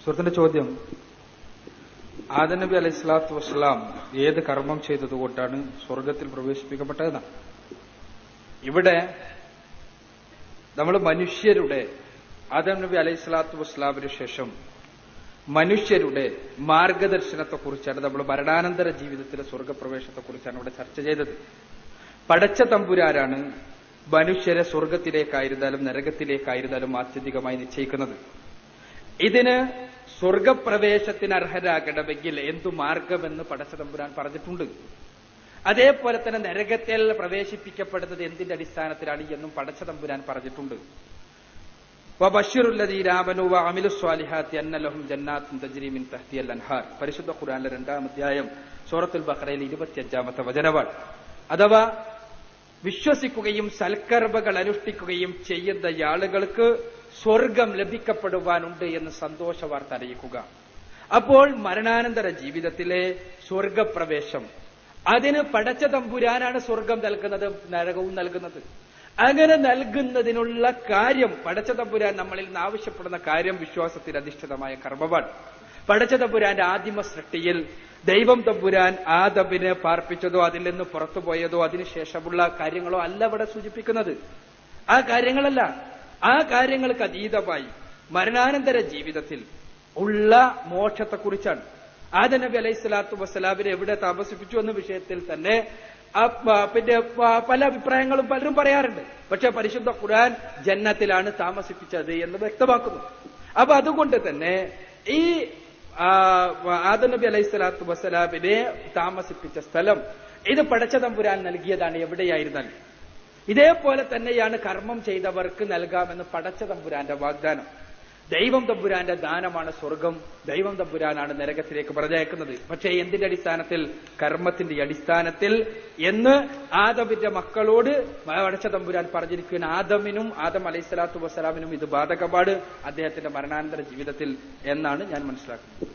സുഹൃത്തിന്റെ ചോദ്യം, ആദം നബി അലൈഹി സ്വലാത്തു വസ്സലാം ഏത് കർമ്മം ചെയ്തതുകൊണ്ടാണ് സ്വർഗത്തിൽ പ്രവേശിപ്പിക്കപ്പെട്ടതെന്നാണ്. ഇവിടെ നമ്മൾ മനുഷ്യരുടെ ആദം നബി അലൈഹി സ്വലാത്തു വസ്സലാമിന് ശേഷം മനുഷ്യരുടെ മാർഗദർശനത്തെക്കുറിച്ചാണ് നമ്മൾ മരണാനന്തര ജീവിതത്തിലെ സ്വർഗപ്രവേശത്തെക്കുറിച്ചാണ് ഇവിടെ ചർച്ച ചെയ്തത്. പടച്ച തമ്പുരാനാണ് മനുഷ്യരെ സ്വർഗത്തിലേക്കായിരുന്നാലും നരകത്തിലേക്കായിരുന്നാലും ആത്യന്തികമായി നിശ്ചയിക്കുന്നത്. ഇതിന് സ്വർഗപ്രവേശത്തിന് അർഹരാകണമെങ്കിൽ എന്തു മാർഗമെന്ന് പടച്ച തമ്പുരാൻ പറഞ്ഞിട്ടുണ്ട്. അതേപോലെ തന്നെ നരകത്തിൽ പ്രവേശിപ്പിക്കപ്പെടുന്നത് എന്തിന്റെ അടിസ്ഥാനത്തിലാണ് എന്നും പടച്ച തമ്പുരാൻ പറഞ്ഞിട്ടുണ്ട്. വബശ്ശിറുല്ലദീന ആമനൂ വഅമിലുസ് സ്വാലിഹാത്തി അന്ന ലഹും ജന്നാത്തുൻ തജ്രി മിൻ തഹ്തിഹൽ അൻഹാർ. പരിശുദ്ധ ഖുർആനിലെ 2-ാം അധ്യായം സൂറത്തുൽ ബഖറയിലെ 25-ാമത്തെ വചനമാണ്. അഥവാ വിശ്വസിക്കുകയും സൽക്കർമ്മങ്ങൾ അനുഷ്ഠിക്കുകയും ചെയ്യുന്ന ആളുകൾക്ക് സ്വർഗം ലഭിക്കപ്പെടുവാനുണ്ട് എന്ന് സന്തോഷ വാർത്ത അറിയിക്കുക. അപ്പോൾ മരണാനന്തര ജീവിതത്തിലെ സ്വർഗപ്രവേശം, അതിന് പടച്ച തമ്പുരാനാണ് സ്വർഗം നൽകുന്നത്, നരകവും നൽകുന്നത്. അങ്ങനെ നൽകുന്നതിനുള്ള കാര്യം പടച്ച തമ്പുരാൻ നമ്മളിൽ നിന്ന് ആവശ്യപ്പെടുന്ന കാര്യം വിശ്വാസത്തിൽ അധിഷ്ഠിതമായ കർമ്മമാണ്. പടച്ച തമ്പുരാന്റെ ആദിമ സൃഷ്ടിയിൽ ദൈവം തമ്പുരാൻ ആദമിനെ പാർപ്പിച്ചതോ അതിൽ നിന്ന് പുറത്തുപോയതോ അതിനുശേഷമുള്ള കാര്യങ്ങളോ അല്ല ഇവിടെ സൂചിപ്പിക്കുന്നത്. ആ കാര്യങ്ങളല്ല. ആ കാര്യങ്ങൾക്ക് അതീതമായി മരണാനന്തര ജീവിതത്തിൽ ഉള്ള മോക്ഷത്തെക്കുറിച്ചാണ്. ആദം നബി അലൈഹി സ്വലാത്തു വസ്സലാമിനെ എവിടെ താമസിപ്പിച്ചു എന്ന വിഷയത്തിൽ തന്നെ പിന്നെ പല അഭിപ്രായങ്ങളും പലരും പറയാറുണ്ട്. പക്ഷെ പരിശുദ്ധ ഖുർആൻ ജന്നത്തിലാണ് താമസിപ്പിച്ചത് എന്ന് വ്യക്തമാക്കുന്നു. അപ്പൊ അതുകൊണ്ട് തന്നെ ഈ ആദം നബി അലൈഹി സ്വലാത്തു വസ്സലാമിനെ താമസിപ്പിച്ച സ്ഥലം ഇത് പടച്ച തമ്പുരാൻ നൽകിയതാണ് എവിടെയായിരുന്നാൽ. ഇതേപോലെ തന്നെയാണ് കർമ്മം ചെയ്തവർക്ക് നൽകാമെന്ന് പടച്ച തമ്പുരാന്റെ വാഗ്ദാനം. ദൈവം തമ്പുരാന്റെ ദാനമാണ് സ്വർഗം, ദൈവം തമ്പുരാനാണ് നരകത്തിലേക്ക് പറഞ്ഞയക്കുന്നത്. പക്ഷേ എന്തിന്റെ അടിസ്ഥാനത്തിൽ? കർമ്മത്തിന്റെ അടിസ്ഥാനത്തിൽ എന്ന് ആദമിന്റെ മക്കളോട് പടച്ച തമ്പുരാൻ പറഞ്ഞിരിക്കുന്ന ആദമിനും ആദം അലൈഹി സ്വലാത്തു വസ്സലാമിനും ഇത് ബാധകമാണ് അദ്ദേഹത്തിന്റെ മരണാനന്തര ജീവിതത്തിൽ എന്നാണ് ഞാൻ മനസ്സിലാക്കുന്നത്.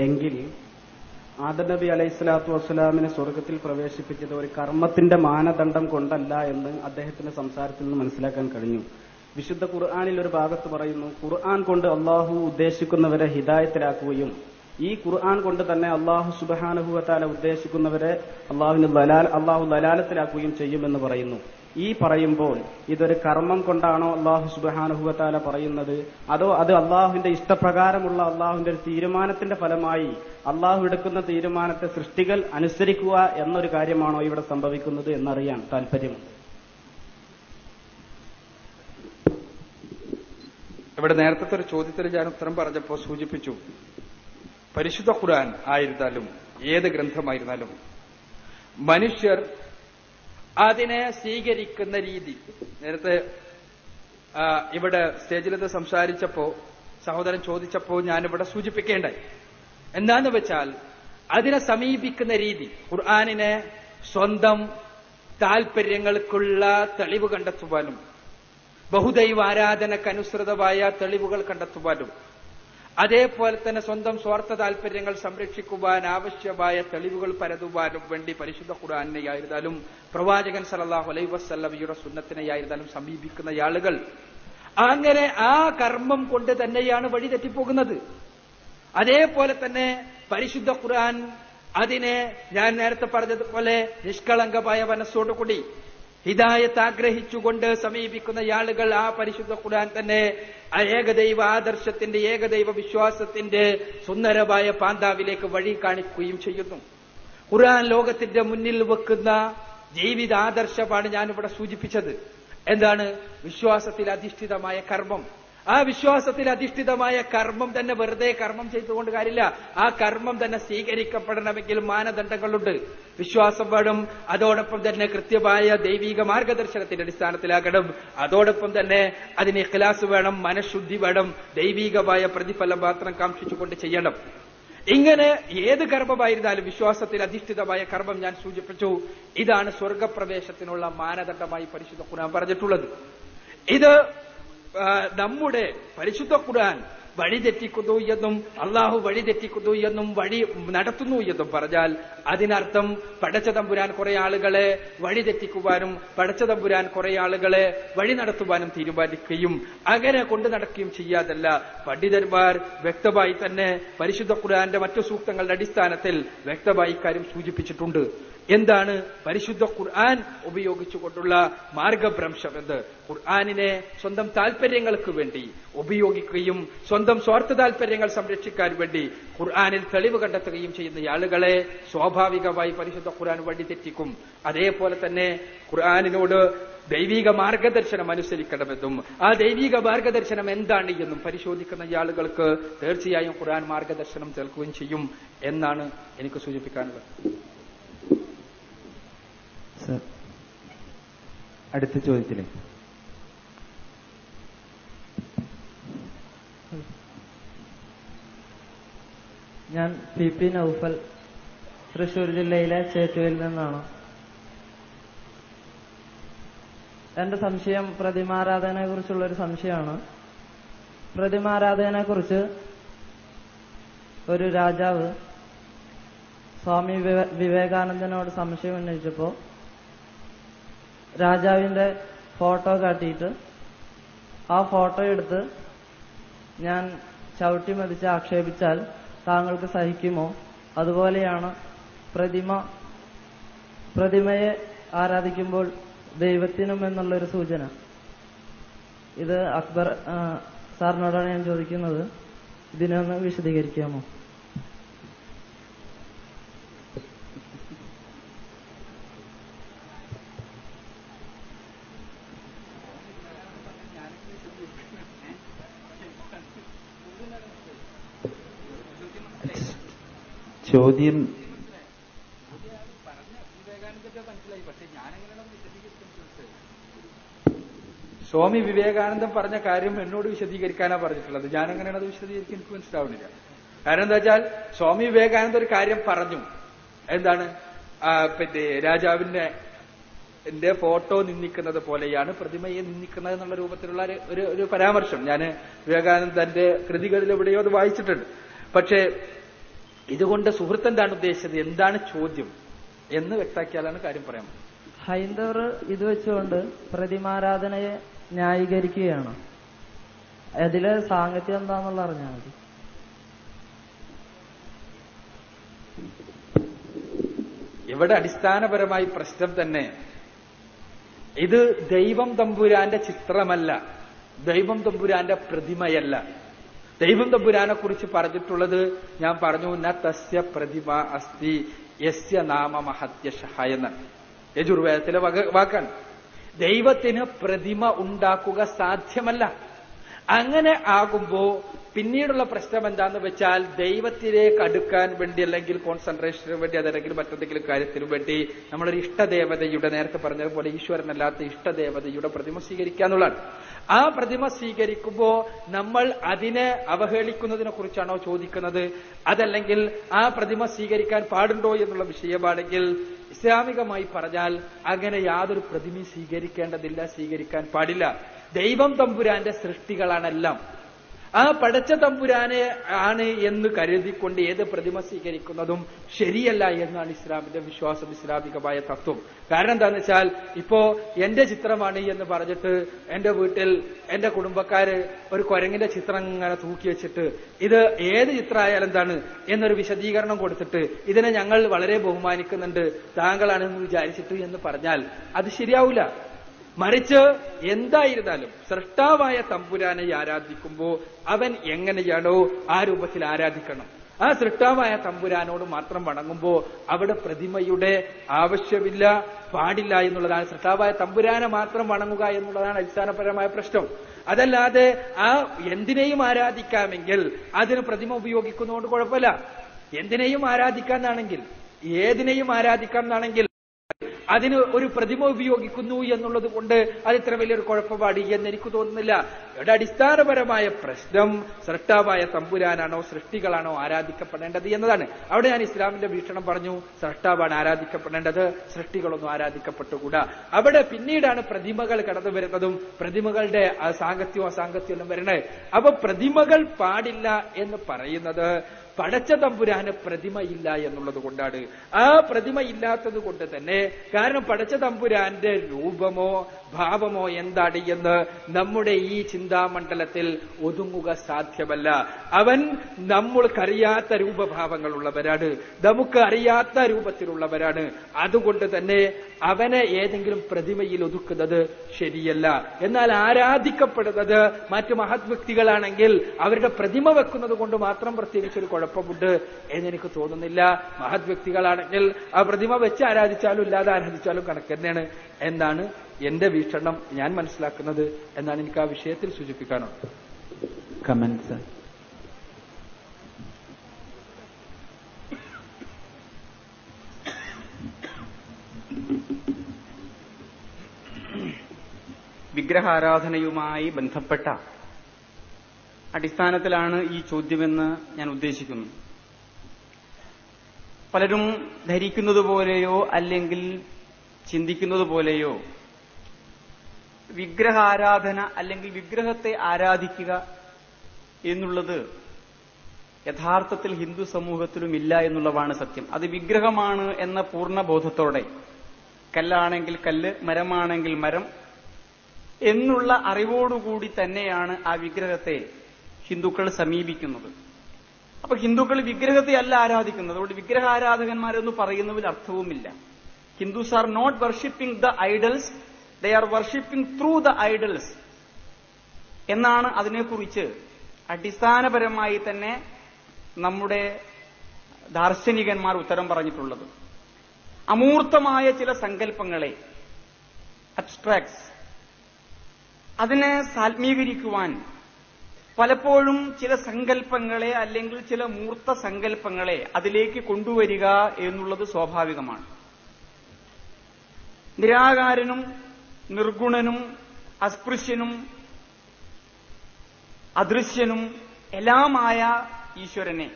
എങ്കിൽ ആദം നബി അലൈഹി സ്വലാത്തു വസ്സലാമിനെ സ്വർഗത്തിൽ പ്രവേശിപ്പിച്ചത് ഒരു കർമ്മത്തിന്റെ മാനദണ്ഡം കൊണ്ടല്ല എന്ന് അദ്ദേഹത്തിന്റെ സംസാരത്തിൽ നിന്ന് മനസ്സിലാക്കാൻ കഴിഞ്ഞു. വിശുദ്ധ ഖുർആനിൽ ഒരു ഭാഗത്ത് പറയുന്നു, ഖുർആൻ കൊണ്ട് അള്ളാഹു ഉദ്ദേശിക്കുന്നവരെ ഹിദായത്തിലാക്കുകയും ഈ ഖുർആൻ കൊണ്ട് തന്നെ അള്ളാഹു സുബ്ഹാനഹു വ തആല ഉദ്ദേശിക്കുന്നവരെ അള്ളാഹു ദലാലത്തിലാക്കുകയും ചെയ്യുമെന്ന് പറയുന്നു. ഈ പറയുമ്പോൾ ഇതൊരു കർമ്മം കൊണ്ടാണോ അള്ളാഹു സുബ്ഹാനഹു വ തആല പറയുന്നത്, അതോ അത് അള്ളാഹുവിന്റെ ഇഷ്ടപ്രകാരമുള്ള അള്ളാഹുവിന്റെ ഒരു തീരുമാനത്തിന്റെ ഫലമായി അള്ളാഹു എടുക്കുന്ന തീരുമാനത്തെ സൃഷ്ടികൾ അനുസരിക്കുക എന്നൊരു കാര്യമാണോ ഇവിടെ സംഭവിക്കുന്നത് എന്നറിയാൻ താല്പര്യമുണ്ട്. ഇവിടെ നേരത്തെ ഒരു ചോദ്യത്തിൽ ഞാൻ ഉത്തരം പറഞ്ഞപ്പോൾ സൂചിപ്പിച്ചു, പരിശുദ്ധ ഖുർആൻ ആയിരുന്നാലും ഏത് ഗ്രന്ഥമായിരുന്നാലും മനുഷ്യർ അതിനെ സ്വീകരിക്കുന്ന രീതി, നേരത്തെ ഇവിടെ സ്റ്റേജിലത് സംസാരിച്ചപ്പോ സഹോദരൻ ചോദിച്ചപ്പോ ഞാനിവിടെ സൂചിപ്പിക്കേണ്ടായി. എന്താന്ന് വെച്ചാൽ അതിനെ സമീപിക്കുന്ന രീതി, ഖുർആനിനെ സ്വന്തം താൽപര്യങ്ങൾക്കുള്ള തെളിവ് കണ്ടെത്തുവാനും ബഹുദൈവ ആരാധനക്കനുസൃതമായ തെളിവുകൾ കണ്ടെത്തുവാനും അതേപോലെ തന്നെ സ്വന്തം സ്വാർത്ഥ താൽപര്യങ്ങൾ സംരക്ഷിക്കുവാൻ ആവശ്യമായ തെളിവുകൾ പരതുവാനും വേണ്ടി പരിശുദ്ധ ഖുർആനെയായിരുന്നാലും പ്രവാചകൻ സല്ലല്ലാഹു അലൈഹി വസല്ലമയുടെ സുന്നത്തിനെയായിരുന്നാലും സമീപിക്കുന്ന ആളുകൾ അങ്ങനെ ആ കർമ്മം കൊണ്ട് തന്നെയാണ് വഴിതെറ്റിപ്പോകുന്നത്. അതേപോലെ തന്നെ പരിശുദ്ധ ഖുർആൻ അതിനെ ഞാൻ നേരത്തെ പറഞ്ഞതുപോലെ നിഷ്കളങ്കമായ മനസ്സോടുകൂടി ഹിദായത്ത് ആഗ്രഹിച്ചുകൊണ്ട് സമീപിക്കുന്ന ആളുകൾ ആ പരിശുദ്ധ ഖുർആൻ തന്നെ ആ ഏകദൈവ ആദർശത്തിന്റെ ഏകദൈവ വിശ്വാസത്തിന്റെ സുന്ദരമായ പാന്താവിലേക്ക് വഴി കാണിക്കുകയും ചെയ്യുന്നു. ഖുർആൻ ലോകത്തിന്റെ മുന്നിൽ വെക്കുന്ന ജീവിത ആദർശമാണ് ഞാനിവിടെ സൂചിപ്പിച്ചത്. എന്താണ്? വിശ്വാസത്തിൽ അധിഷ്ഠിതമായ കർമ്മം. ആ വിശ്വാസത്തിൽ അധിഷ്ഠിതമായ കർമ്മം തന്നെ വെറുതെ കർമ്മം ചെയ്തുകൊണ്ട് കാര്യമില്ല. ആ കർമ്മം തന്നെ സ്വീകരിക്കപ്പെടണമെങ്കിൽ മാനദണ്ഡങ്ങളുണ്ട്. വിശ്വാസം വേണം, അതോടൊപ്പം തന്നെ കൃത്യമായ ദൈവിക മാർഗദർശനത്തിന്റെ അടിസ്ഥാനത്തിലാകണം, അതോടൊപ്പം തന്നെ അതിന് ഇഖ്ലാസ് വേണം, മനഃശുദ്ധി വേണം, ദൈവികമായ പ്രതിഫലം മാത്രം കാക്ഷിച്ചുകൊണ്ട് ചെയ്യണം. ഇങ്ങനെ ഏത് കർമ്മമായിരുന്നാലും വിശ്വാസത്തിൽ അധിഷ്ഠിതമായ കർമ്മം ഞാൻ സൂചിപ്പിച്ചു. ഇതാണ് സ്വർഗപ്രവേശത്തിനുള്ള മാനദണ്ഡമായി പരിശുദ്ധ ഖുർആൻ പറഞ്ഞിട്ടുള്ളത്. ഇത് നമ്മുടെ പരിശുദ്ധ ഖുർആൻ വഴിതെറ്റിക്കുന്നു എന്നും അള്ളാഹു വഴിതെറ്റിക്കുന്നു എന്നും വഴി നടത്തുന്നു എന്നും പറഞ്ഞാൽ അതിനർത്ഥം പടച്ച തമ്പുരാൻ കുറെ ആളുകളെ വഴിതെറ്റിക്കുവാനും പടച്ച തമ്പുരാൻ കുറെ ആളുകളെ വഴി നടത്തുവാനും തീരുമാനിക്കുകയും അങ്ങനെ കൊണ്ടു നടക്കുകയും ചെയ്യാതല്ല. പണ്ഡിതന്മാർ വ്യക്തമായി തന്നെ പരിശുദ്ധ ഖുർആന്റെ മറ്റു സൂക്തങ്ങളുടെ അടിസ്ഥാനത്തിൽ വ്യക്തമായി കാര്യം സൂചിപ്പിച്ചിട്ടുണ്ട്. എന്താണ് പരിശുദ്ധ ഖുർആൻ ഉപയോഗിച്ചുകൊണ്ടുള്ള മാർഗഭ്രംശമെന്ന്? ഖുർആനിനെ സ്വന്തം താൽപര്യങ്ങൾക്ക് വേണ്ടി ഉപയോഗിക്കുകയും സ്വന്തം സ്വാർത്ഥ താൽപര്യങ്ങൾ സംരക്ഷിക്കാൻ വേണ്ടി ഖുർആനിൽ തെളിവ് കണ്ടെത്തുകയും ചെയ്യുന്ന ആളുകളെ സ്വാഭാവികമായി പരിശുദ്ധ ഖുർആൻ വഴി തെറ്റിക്കും. അതേപോലെ തന്നെ ഖുർആനിനോട് ദൈവിക മാർഗദർശനം അനുസരിക്കണമെന്നും ആ ദൈവിക മാർഗദർശനം എന്താണ് എന്നും പരിശോധിക്കുന്ന ആളുകൾക്ക് തീർച്ചയായും ഖുർആൻ മാർഗദർശനം കേൾക്കുകയും ചെയ്യും എന്നാണ് എനിക്ക് സൂചിപ്പിക്കാനുള്ളത്. അടുത്ത ചോദ്യത്തിലേക്ക്. ഞാൻ PP നൗഫൽ, തൃശൂർ ജില്ലയിലെ ചേറ്റുവയിൽ നിന്നാണ്. എന്റെ സംശയം പ്രതിമാരാധനയെ കുറിച്ചുള്ളൊരു സംശയമാണ്. പ്രതിമാരാധനയെ കുറിച്ച് ഒരു രാജാവ് സ്വാമി വിവേകാനന്ദനോട് സംശയം ഉന്നയിച്ചപ്പോ രാജാവിന്റെ ഫോട്ടോ കാട്ടിയിട്ട് ആ ഫോട്ടോ എടുത്ത് ഞാൻ ചവിട്ടി മതിച്ച് ആക്ഷേപിച്ചാൽ താങ്കൾക്ക് സഹിക്കുമോ? അതുപോലെയാണ് പ്രതിമയെ ആരാധിക്കുമ്പോൾ ദൈവത്തിനും എന്നുള്ളൊരു സൂചന. ഇത് അക്ബർ സാറിനോടാണ് ഞാൻ ചോദിക്കുന്നത്. ഇതിനൊന്ന് വിശദീകരിക്കാമോ? ചോദ്യം സ്വാമി വിവേകാനന്ദൻ പറഞ്ഞ കാര്യം എന്നോട് വിശദീകരിക്കാനാ പറഞ്ഞിട്ടുള്ളത്. ഞാൻ എങ്ങനെയാണ് അത് വിശദീകരിക്കാൻ എനിക്ക് മനസ്സിലാവുന്നില്ല. കാരണം എന്താ വെച്ചാൽ സ്വാമി വിവേകാനന്ദ ഒരു കാര്യം പറഞ്ഞു. എന്താണ്? പിന്നെ രാജാവിന്റെ ഫോട്ടോ നിന്ദിക്കുന്നത് പോലെയാണ് പ്രതിമയെ നിന്ദിക്കുന്നത് എന്നുള്ള രൂപത്തിലുള്ള ഒരു പരാമർശം ഞാൻ വിവേകാനന്ദന്റെ കൃതികളിൽ എവിടെയോ അത് വായിച്ചിട്ടുണ്ട്. പക്ഷേ ഇതുകൊണ്ട് സുഹൃത്ത് എന്താണ് ഉദ്ദേശിച്ചത്, എന്താണ് ചോദ്യം എന്ന് വ്യക്താക്കിയാലാണ് കാര്യം പറയാൻ പറ്റും. ഹൈന്ദവർ ഇത് വെച്ചുകൊണ്ട് പ്രതിമാരാധനയെ ന്യായീകരിക്കുകയാണ്. അതിലെ സാങ്കത്യം എന്താണെന്നുള്ള അറിഞ്ഞാൽ മതി. ഇവിടെ അടിസ്ഥാനപരമായി പ്രശ്നം തന്നെ ഇത് ദൈവം തമ്പുരാന്റെ ചിത്രമല്ല, ദൈവം തമ്പുരാന്റെ പ്രതിമയല്ല. ദൈവം തമ്പുരാനെ കുറിച്ച് പറഞ്ഞിട്ടുള്ളത് ഞാൻ പറഞ്ഞു, ന തസ്യ പ്രതിമ അസ്തി യസ്യ നാമ മഹത്യശഃ എന്ന് യജുർവേദത്തിലെ വാക്കാണ്. ദൈവത്തിന് പ്രതിമ ഉണ്ടാക്കുക സാധ്യമല്ല. അങ്ങനെ ആകുമ്പോ പിന്നീടുള്ള പ്രശ്നം എന്താന്ന് വെച്ചാൽ ദൈവത്തിലേക്ക് അടുക്കാൻ വേണ്ടി അല്ലെങ്കിൽ കോൺസെൻട്രേഷന് വേണ്ടി അതല്ലെങ്കിൽ മറ്റെന്തെങ്കിലും കാര്യത്തിനു വേണ്ടി നമ്മളൊരു ഇഷ്ടദേവതയുടെ, നേരത്തെ പറഞ്ഞതുപോലെ ഈശ്വരനല്ലാത്ത ഇഷ്ടദേവതയുടെ പ്രതിമ സ്വീകരിക്കുക എന്നുള്ളതാണ്. ആ പ്രതിമ സ്വീകരിക്കുമ്പോ നമ്മൾ അതിനെ അവഹേളിക്കുന്നതിനെ കുറിച്ചാണോ ചോദിക്കുന്നത്, അതല്ലെങ്കിൽ ആ പ്രതിമ സ്വീകരിക്കാൻ പാടുണ്ടോ എന്നുള്ള വിഷയമാണെങ്കിൽ ഇസ്ലാമികമായി പറഞ്ഞാൽ അങ്ങനെ യാതൊരു പ്രതിമയും സ്വീകരിക്കേണ്ടതില്ല, സ്വീകരിക്കാൻ പാടില്ല. ദൈവം തമ്പുരാന്റെ സൃഷ്ടികളാണെല്ലാം. ആ പടച്ച തമ്പുരാനെ ആണ് എന്ന് കരുതിക്കൊണ്ട് ഏത് പ്രതിമ സ്വീകരിക്കുന്നതും ശരിയല്ല എന്നാണ് ഇസ്ലാമിന്റെ വിശ്വാസം, ഇസ്ലാമികമായ തത്വം. കാരണം എന്താന്ന് വെച്ചാൽ ഇപ്പോ എന്റെ ചിത്രമാണ് എന്ന് പറഞ്ഞിട്ട് എന്റെ വീട്ടിൽ എന്റെ കുടുംബക്കാര് ഒരു കുരങ്ങിന്റെ ചിത്രം ഇങ്ങനെ തൂക്കി വെച്ചിട്ട് ഇത് ഏത് ചിത്രമായാലും എന്താണ് എന്നൊരു വിശദീകരണം കൊടുത്തിട്ട് ഇതിനെ ഞങ്ങൾ വളരെ ബഹുമാനിക്കുന്നുണ്ട്, താങ്കളാണെന്ന് വിചാരിച്ചിട്ട് എന്ന് പറഞ്ഞാൽ അത് ശരിയാവില്ല. മറിച്ച് എന്തായിരുന്നാലും സൃഷ്ടാവായ തമ്പുരാനെ ആരാധിക്കുമ്പോ അവൻ എങ്ങനെയാണോ ആ രൂപത്തിൽ ആരാധിക്കണം. ആ സൃഷ്ടാവായ തമ്പുരാനോട് മാത്രം വണങ്ങുമ്പോ അവിടെ പ്രതിമയുടെ ആവശ്യമില്ല, പാടില്ല എന്നുള്ളതാണ്. സൃഷ്ടാവായ തമ്പുരാനെ മാത്രം വണങ്ങുക എന്നുള്ളതാണ് അടിസ്ഥാനപരമായ പ്രശ്നം. അതല്ലാതെ ആ എന്തിനേയും ആരാധിക്കാമെങ്കിൽ അതിന് പ്രതിമ ഉപയോഗിക്കുന്നതുകൊണ്ട് കുഴപ്പമില്ല. എന്തിനേയും ആരാധിക്കാന്നാണെങ്കിൽ, ഏതിനേയും ആരാധിക്കാമെന്നാണെങ്കിൽ അതിന് ഒരു പ്രതിമ ഉപയോഗിക്കുന്നു എന്നുള്ളത് കൊണ്ട് അത് ഇത്ര വലിയൊരു കുഴപ്പപാടി എന്ന് എനിക്ക് തോന്നുന്നില്ല. ഇവിടെ അടിസ്ഥാനപരമായ പ്രശ്നം സൃഷ്ടാവായ തമ്പുരാനാണോ സൃഷ്ടികളാണോ ആരാധിക്കപ്പെടേണ്ടത് എന്നതാണ്. അവിടെ ഞാൻ ഇസ്ലാമിന്റെ വീക്ഷണം പറഞ്ഞു, സൃഷ്ടാവാണ് ആരാധിക്കപ്പെടേണ്ടത്, സൃഷ്ടികളൊന്നും ആരാധിക്കപ്പെട്ടുകൂടാ. അവിടെ പിന്നീടാണ് പ്രതിമകൾ കടന്നു വരുന്നതും പ്രതിമകളുടെ സാങ്കത്യവും അസാങ്കത്യവും എല്ലാം വരുന്നത്. അപ്പൊ പ്രതിമകൾ പാടില്ല എന്ന് പറയുന്നത് പടച്ച തമ്പുരാന് പ്രതിമയില്ല എന്നുള്ളത് കൊണ്ടാണ്. ആ പ്രതിമ ഇല്ലാത്തത് കൊണ്ട് തന്നെ, കാരണം പടച്ച തമ്പുരാന്റെ രൂപമോ ഭാവമോ എന്താണ് എന്ന് നമ്മുടെ ഈ ചിന്താമണ്ഡലത്തിൽ ഒതുങ്ങുക സാധ്യമല്ല. അവൻ നമ്മൾക്കറിയാത്ത രൂപഭാവങ്ങളുള്ളവരാണ്, നമുക്ക് അറിയാത്ത രൂപത്തിലുള്ളവരാണ്. അതുകൊണ്ട് തന്നെ അവനെ ഏതെങ്കിലും പ്രതിമയിൽ ഒതുക്കുന്നത് ശരിയല്ല. എന്നാൽ ആരാധിക്കപ്പെടുന്നത് മറ്റു മഹത് വ്യക്തികളാണെങ്കിൽ അവരുടെ പ്രതിമ വെക്കുന്നത് കൊണ്ട് മാത്രം പ്രത്യേകിച്ചൊരു കുഴപ്പമുണ്ട് എന്നെനിക്ക് തോന്നുന്നില്ല. മഹത് വ്യക്തികളാണെങ്കിൽ ആ പ്രതിമ വെച്ച് ആരാധിച്ചാലും ഇല്ലാതെ ആരാധിച്ചാലും കണക്ക് തന്നെയാണ് എന്നാണ് എന്റെ വീക്ഷണം, ഞാൻ മനസ്സിലാക്കുന്നത് എന്നാണ് എനിക്ക് ആ വിഷയത്തിൽ സൂചിപ്പിക്കാനുള്ളത്. കമന്റ്സ്. വിഗ്രഹാരാധനയുമായി ബന്ധപ്പെട്ട അടിസ്ഥാനത്തിലാണ് ഈ ചോദ്യമെന്ന് ഞാൻ ഉദ്ദേശിക്കുന്നു. പലരും ധരിക്കുന്നത് പോലെയോ അല്ലെങ്കിൽ ചിന്തിക്കുന്നത് പോലെയോ വിഗ്രഹാരാധന അല്ലെങ്കിൽ വിഗ്രഹത്തെ ആരാധിക്കുക എന്നുള്ളത് യഥാർത്ഥത്തിൽ ഹിന്ദു സമൂഹത്തിലും ഇല്ല എന്നുള്ളതാണ് സത്യം. അത് വിഗ്രഹമാണ് എന്ന പൂർണ്ണബോധത്തോടെ, കല്ലാണെങ്കിൽ കല്ല്, മരമാണെങ്കിൽ മരം എന്നുള്ള അറിവോടുകൂടി തന്നെയാണ് ആ വിഗ്രഹത്തെ ഹിന്ദുക്കൾ സമീപിക്കുന്നത്. അപ്പൊ ഹിന്ദുക്കൾ വിഗ്രഹത്തെ അല്ല ആരാധിക്കുന്നത്. അതുകൊണ്ട് വിഗ്രഹാരാധകന്മാരെന്ന് പറയുന്നതിൽ അർത്ഥവുമില്ല. Hindus are not worshipping the idols, they are worshipping through the idols എന്നാണ് അതിനെക്കുറിച്ച് അടിസ്ഥാനപരമായി തന്നെ നമ്മുടെ ദാർശനികന്മാർ ഉത്തരം പറഞ്ഞിട്ടുള്ളത്. അമൂർത്തമായ ചില സങ്കല്പങ്ങളെ, അബ്സ്ട്രാക്ട്സ്, അതിനെ സാത്മീകരിക്കുവാൻ പലപ്പോഴും ചില സങ്കല്പങ്ങളെ അല്ലെങ്കിൽ ചില മൂർത്ത സങ്കല്പങ്ങളെ അതിലേക്ക് കൊണ്ടുവരിക എന്നുള്ളത് സ്വാഭാവികമാണ്. നിരാകാരനും നിർഗുണനും അസ്പൃശ്യനും അദൃശ്യനും എല്ലാമായ ഈശ്വരനെ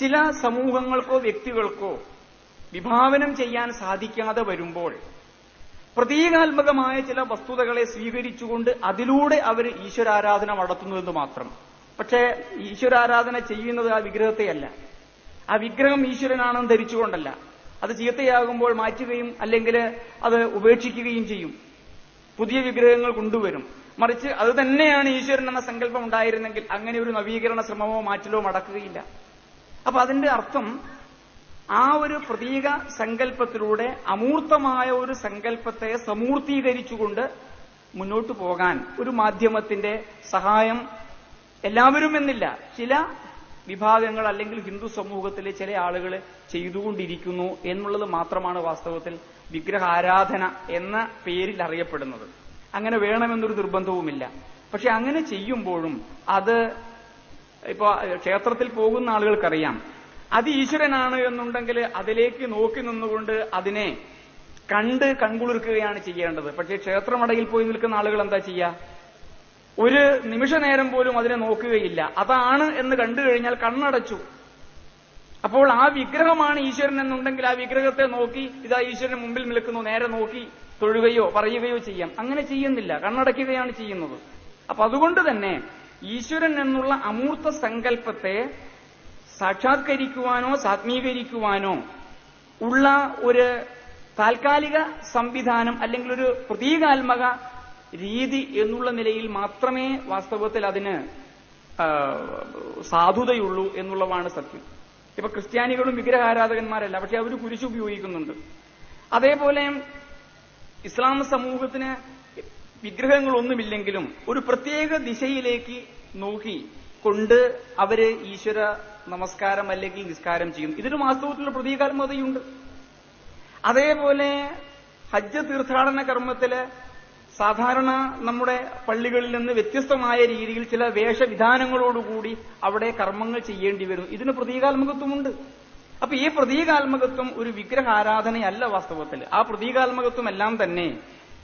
ചില സമൂഹങ്ങൾക്കോ വ്യക്തികൾക്കോ വിഭാവനം ചെയ്യാൻ സാധിക്കാതെ വരുമ്പോൾ പ്രതീകാത്മകമായ ചില വസ്തുതകളെ സ്വീകരിച്ചുകൊണ്ട് അതിലൂടെ അവർ ഈശ്വരാരാധന നടത്തുന്നുവെന്ന് മാത്രം. പക്ഷേ ഈശ്വരാരാധന ചെയ്യുന്നത് ആ വിഗ്രഹത്തെയല്ല, ആ വിഗ്രഹം ഈശ്വരനാണെന്ന് ധരിച്ചുകൊണ്ടല്ല. അത് ചീത്തയാകുമ്പോൾ മാറ്റുകയും അല്ലെങ്കിൽ അത് ഉപേക്ഷിക്കുകയും ചെയ്യും, പുതിയ വിഗ്രഹങ്ങൾ കൊണ്ടുവരും. മറിച്ച് അത് തന്നെയാണ് ഈശ്വരൻ എന്ന സങ്കല്പം ഉണ്ടായിരുന്നെങ്കിൽ അങ്ങനെ ഒരു നവീകരണ ശ്രമമോ മാറ്റലോ നടക്കുകയില്ല. അപ്പൊ അതിന്റെ അർത്ഥം ആ ഒരു പ്രതീക സങ്കല്പത്തിലൂടെ അമൂർത്തമായ ഒരു സങ്കല്പത്തെ സമൂർത്തീകരിച്ചുകൊണ്ട് മുന്നോട്ടു പോകാൻ ഒരു മാധ്യമത്തിന്റെ സഹായം എല്ലാവരും എന്നില്ല, ചില വിഭാഗങ്ങൾ അല്ലെങ്കിൽ ഹിന്ദു സമൂഹത്തിലെ ചില ആളുകൾ ചെയ്തുകൊണ്ടിരിക്കുന്നു എന്നുള്ളത് മാത്രമാണ് വാസ്തവത്തിൽ വിഗ്രഹാരാധന എന്ന പേരിൽ അറിയപ്പെടുന്നത്. അങ്ങനെ വേണമെന്നൊരു നിർബന്ധവുമില്ല. പക്ഷെ അങ്ങനെ ചെയ്യുമ്പോഴും അത് ഇപ്പോ ക്ഷേത്രത്തിൽ പോകുന്ന ആളുകൾക്കറിയാം, അത് ഈശ്വരനാണ് എന്നുണ്ടെങ്കിൽ അതിലേക്ക് നോക്കി നിന്നുകൊണ്ട് അതിനെ കൺകുളിർക്കുകയാണ് ചെയ്യേണ്ടത്. പക്ഷേ ക്ഷേത്രമടയിൽ പോയി നിൽക്കുന്ന ആളുകൾ എന്താ ചെയ്യുക? ഒരു നിമിഷ നേരം പോലും അതിനെ നോക്കുകയില്ല. അതാണ് എന്ന് കണ്ടു കഴിഞ്ഞാൽ കണ്ണടച്ചു. അപ്പോൾ ആ വിഗ്രഹമാണ് ഈശ്വരൻ എന്നുണ്ടെങ്കിൽ ആ വിഗ്രഹത്തെ നോക്കി ഇതാ ഈശ്വരന് മുമ്പിൽ നിൽക്കുന്നു, നേരെ നോക്കി തൊഴുകയോ പറയുകയോ ചെയ്യാം. അങ്ങനെ ചെയ്യുന്നില്ല, കണ്ണടയ്ക്കുകയാണ് ചെയ്യുന്നത്. അപ്പൊ അതുകൊണ്ട് തന്നെ ഈശ്വരൻ എന്നുള്ള അമൂർത്ത സങ്കല്പത്തെ സാക്ഷാത്കരിക്കുവാനോ സാത്മീകരിക്കുവാനോ ഉള്ള ഒരു താൽക്കാലിക സംവിധാനം അല്ലെങ്കിൽ ഒരു പ്രതീകാത്മക രീതി എന്നുള്ള നിലയിൽ മാത്രമേ വാസ്തവത്തിൽ അതിന് സാധുതയുള്ളൂ എന്നുള്ളതാണ് സത്യം. ഇപ്പൊ ക്രിസ്ത്യാനികളും വിഗ്രഹാരാധകന്മാരല്ല, പക്ഷെ അവർ കുരിശ് ഉപയോഗിക്കുന്നുണ്ട്. അതേപോലെ ഇസ്ലാം സമൂഹത്തിന് വിഗ്രഹങ്ങളൊന്നുമില്ലെങ്കിലും ഒരു പ്രത്യേക ദിശയിലേക്ക് നോക്കി കൊണ്ട് അവര് ഈശ്വര നമസ്കാരം അല്ലെങ്കിൽ നിസ്കാരം ചെയ്യും. ഇതിന് വാസ്തവത്തിലുള്ള പ്രതീകാത്മകതയുണ്ട്. അതേപോലെ ഹജ്ജ് തീർത്ഥാടന കർമ്മത്തില് സാധാരണ നമ്മുടെ പള്ളികളിൽ നിന്ന് വ്യത്യസ്തമായ രീതിയിൽ ചില വേഷവിധാനങ്ങളോടുകൂടി അവിടെ കർമ്മങ്ങൾ ചെയ്യേണ്ടി വരും. ഇതിന് പ്രതീകാത്മകത്വമുണ്ട്. അപ്പൊ ഈ പ്രതീകാത്മകത്വം ഒരു വിഗ്രഹാരാധനയല്ല വാസ്തവത്തിൽ. ആ പ്രതീകാത്മകത്വം എല്ലാം തന്നെ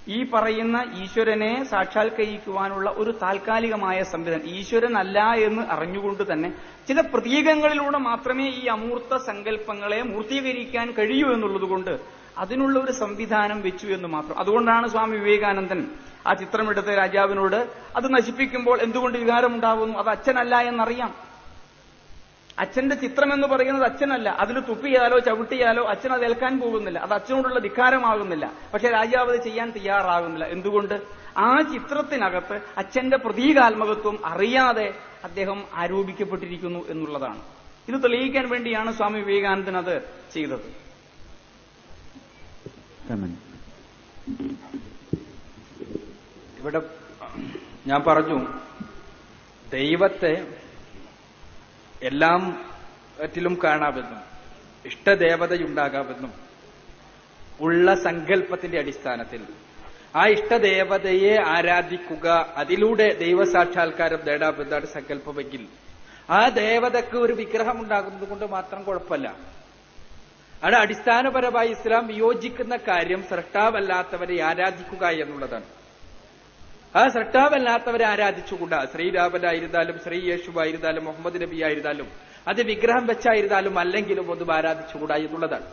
ഈ പറയുന്ന ഈശ്വരനെ സാക്ഷാത്കരിക്കുവാനുള്ള ഒരു താൽക്കാലികമായ സംവിധാനം. ഈശ്വരനല്ല എന്ന് അറിഞ്ഞുകൊണ്ട് തന്നെ ചില പ്രതീകങ്ങളിലൂടെ മാത്രമേ ഈ അമൂർത്ത സങ്കല്പങ്ങളെ മൂർത്തീകരിക്കാൻ കഴിയൂ എന്നുള്ളതുകൊണ്ട് അതിനുള്ള ഒരു സംവിധാനം വെച്ചു എന്ന് മാത്രം. അതുകൊണ്ടാണ് സ്വാമി വിവേകാനന്ദൻ ആ ചിത്രമെടുത്ത രാജാവിനോട് അത് നശിപ്പിക്കുമ്പോൾ എന്തുകൊണ്ട് വികാരമുണ്ടാകുന്നു? അത് അച്ഛനല്ല എന്നറിയാം. അച്ഛന്റെ ചിത്രം എന്ന് പറയുന്നത് അച്ഛനല്ല. അതിൽ തുപ്പിയാലോ ചവിട്ടിയാലോ അച്ഛൻ അത് ഏൽക്കാൻ പോകുന്നില്ല. അത് അച്ഛനോടുള്ള ധിക്കാരമാകുന്നില്ല. പക്ഷെ രാജാവ് അത് ചെയ്യാൻ തയ്യാറാകുന്നില്ല. എന്തുകൊണ്ട്? ആ ചിത്രത്തിനകത്ത് അച്ഛന്റെ പ്രതീകാത്മകത്വം അറിയാതെ അദ്ദേഹം ആരോപിക്കപ്പെട്ടിരിക്കുന്നു എന്നുള്ളതാണ്. ഇത് തെളിയിക്കാൻ വേണ്ടിയാണ് സ്വാമി വിവേകാനന്ദൻ അത് ചെയ്തത്. ഇവിടെ ഞാൻ പറഞ്ഞു, ദൈവത്തെ എല്ലാറ്റിലും കാണാമെന്നും ഇഷ്ടദേവതയുണ്ടാകാമെന്നും ഉള്ള സങ്കല്പത്തിന്റെ അടിസ്ഥാനത്തിൽ ആ ഇഷ്ടദേവതയെ ആരാധിക്കുക, അതിലൂടെ ദൈവസാക്ഷാത്കാരം നേടാമെന്നാണ് സങ്കല്പമെങ്കിൽ ആ ദേവതക്ക് ഒരു വിഗ്രഹം ഉണ്ടാകുന്നത് കൊണ്ട് മാത്രം കുഴപ്പമില്ല. അത് അടിസ്ഥാനപരമായി ഇസ്ലാം വിയോജിക്കുന്ന കാര്യം സൃഷ്ടാവല്ലാത്തവരെ ആരാധിക്കുക എന്നുള്ളതാണ്. ആ സൃഷ്ടാവല്ലാത്തവരെ ആരാധിച്ചുകൂടാ. ശ്രീരാമനായിരുന്നാലും ശ്രീ യേശുവായിരുന്നാലും മുഹമ്മദ് നബി ആയിരുന്നാലും അത് വിഗ്രഹം വെച്ചായിരുന്നാലും അല്ലെങ്കിലും ഒന്നും ആരാധിച്ചുകൂടാ എന്നുള്ളതാണ്.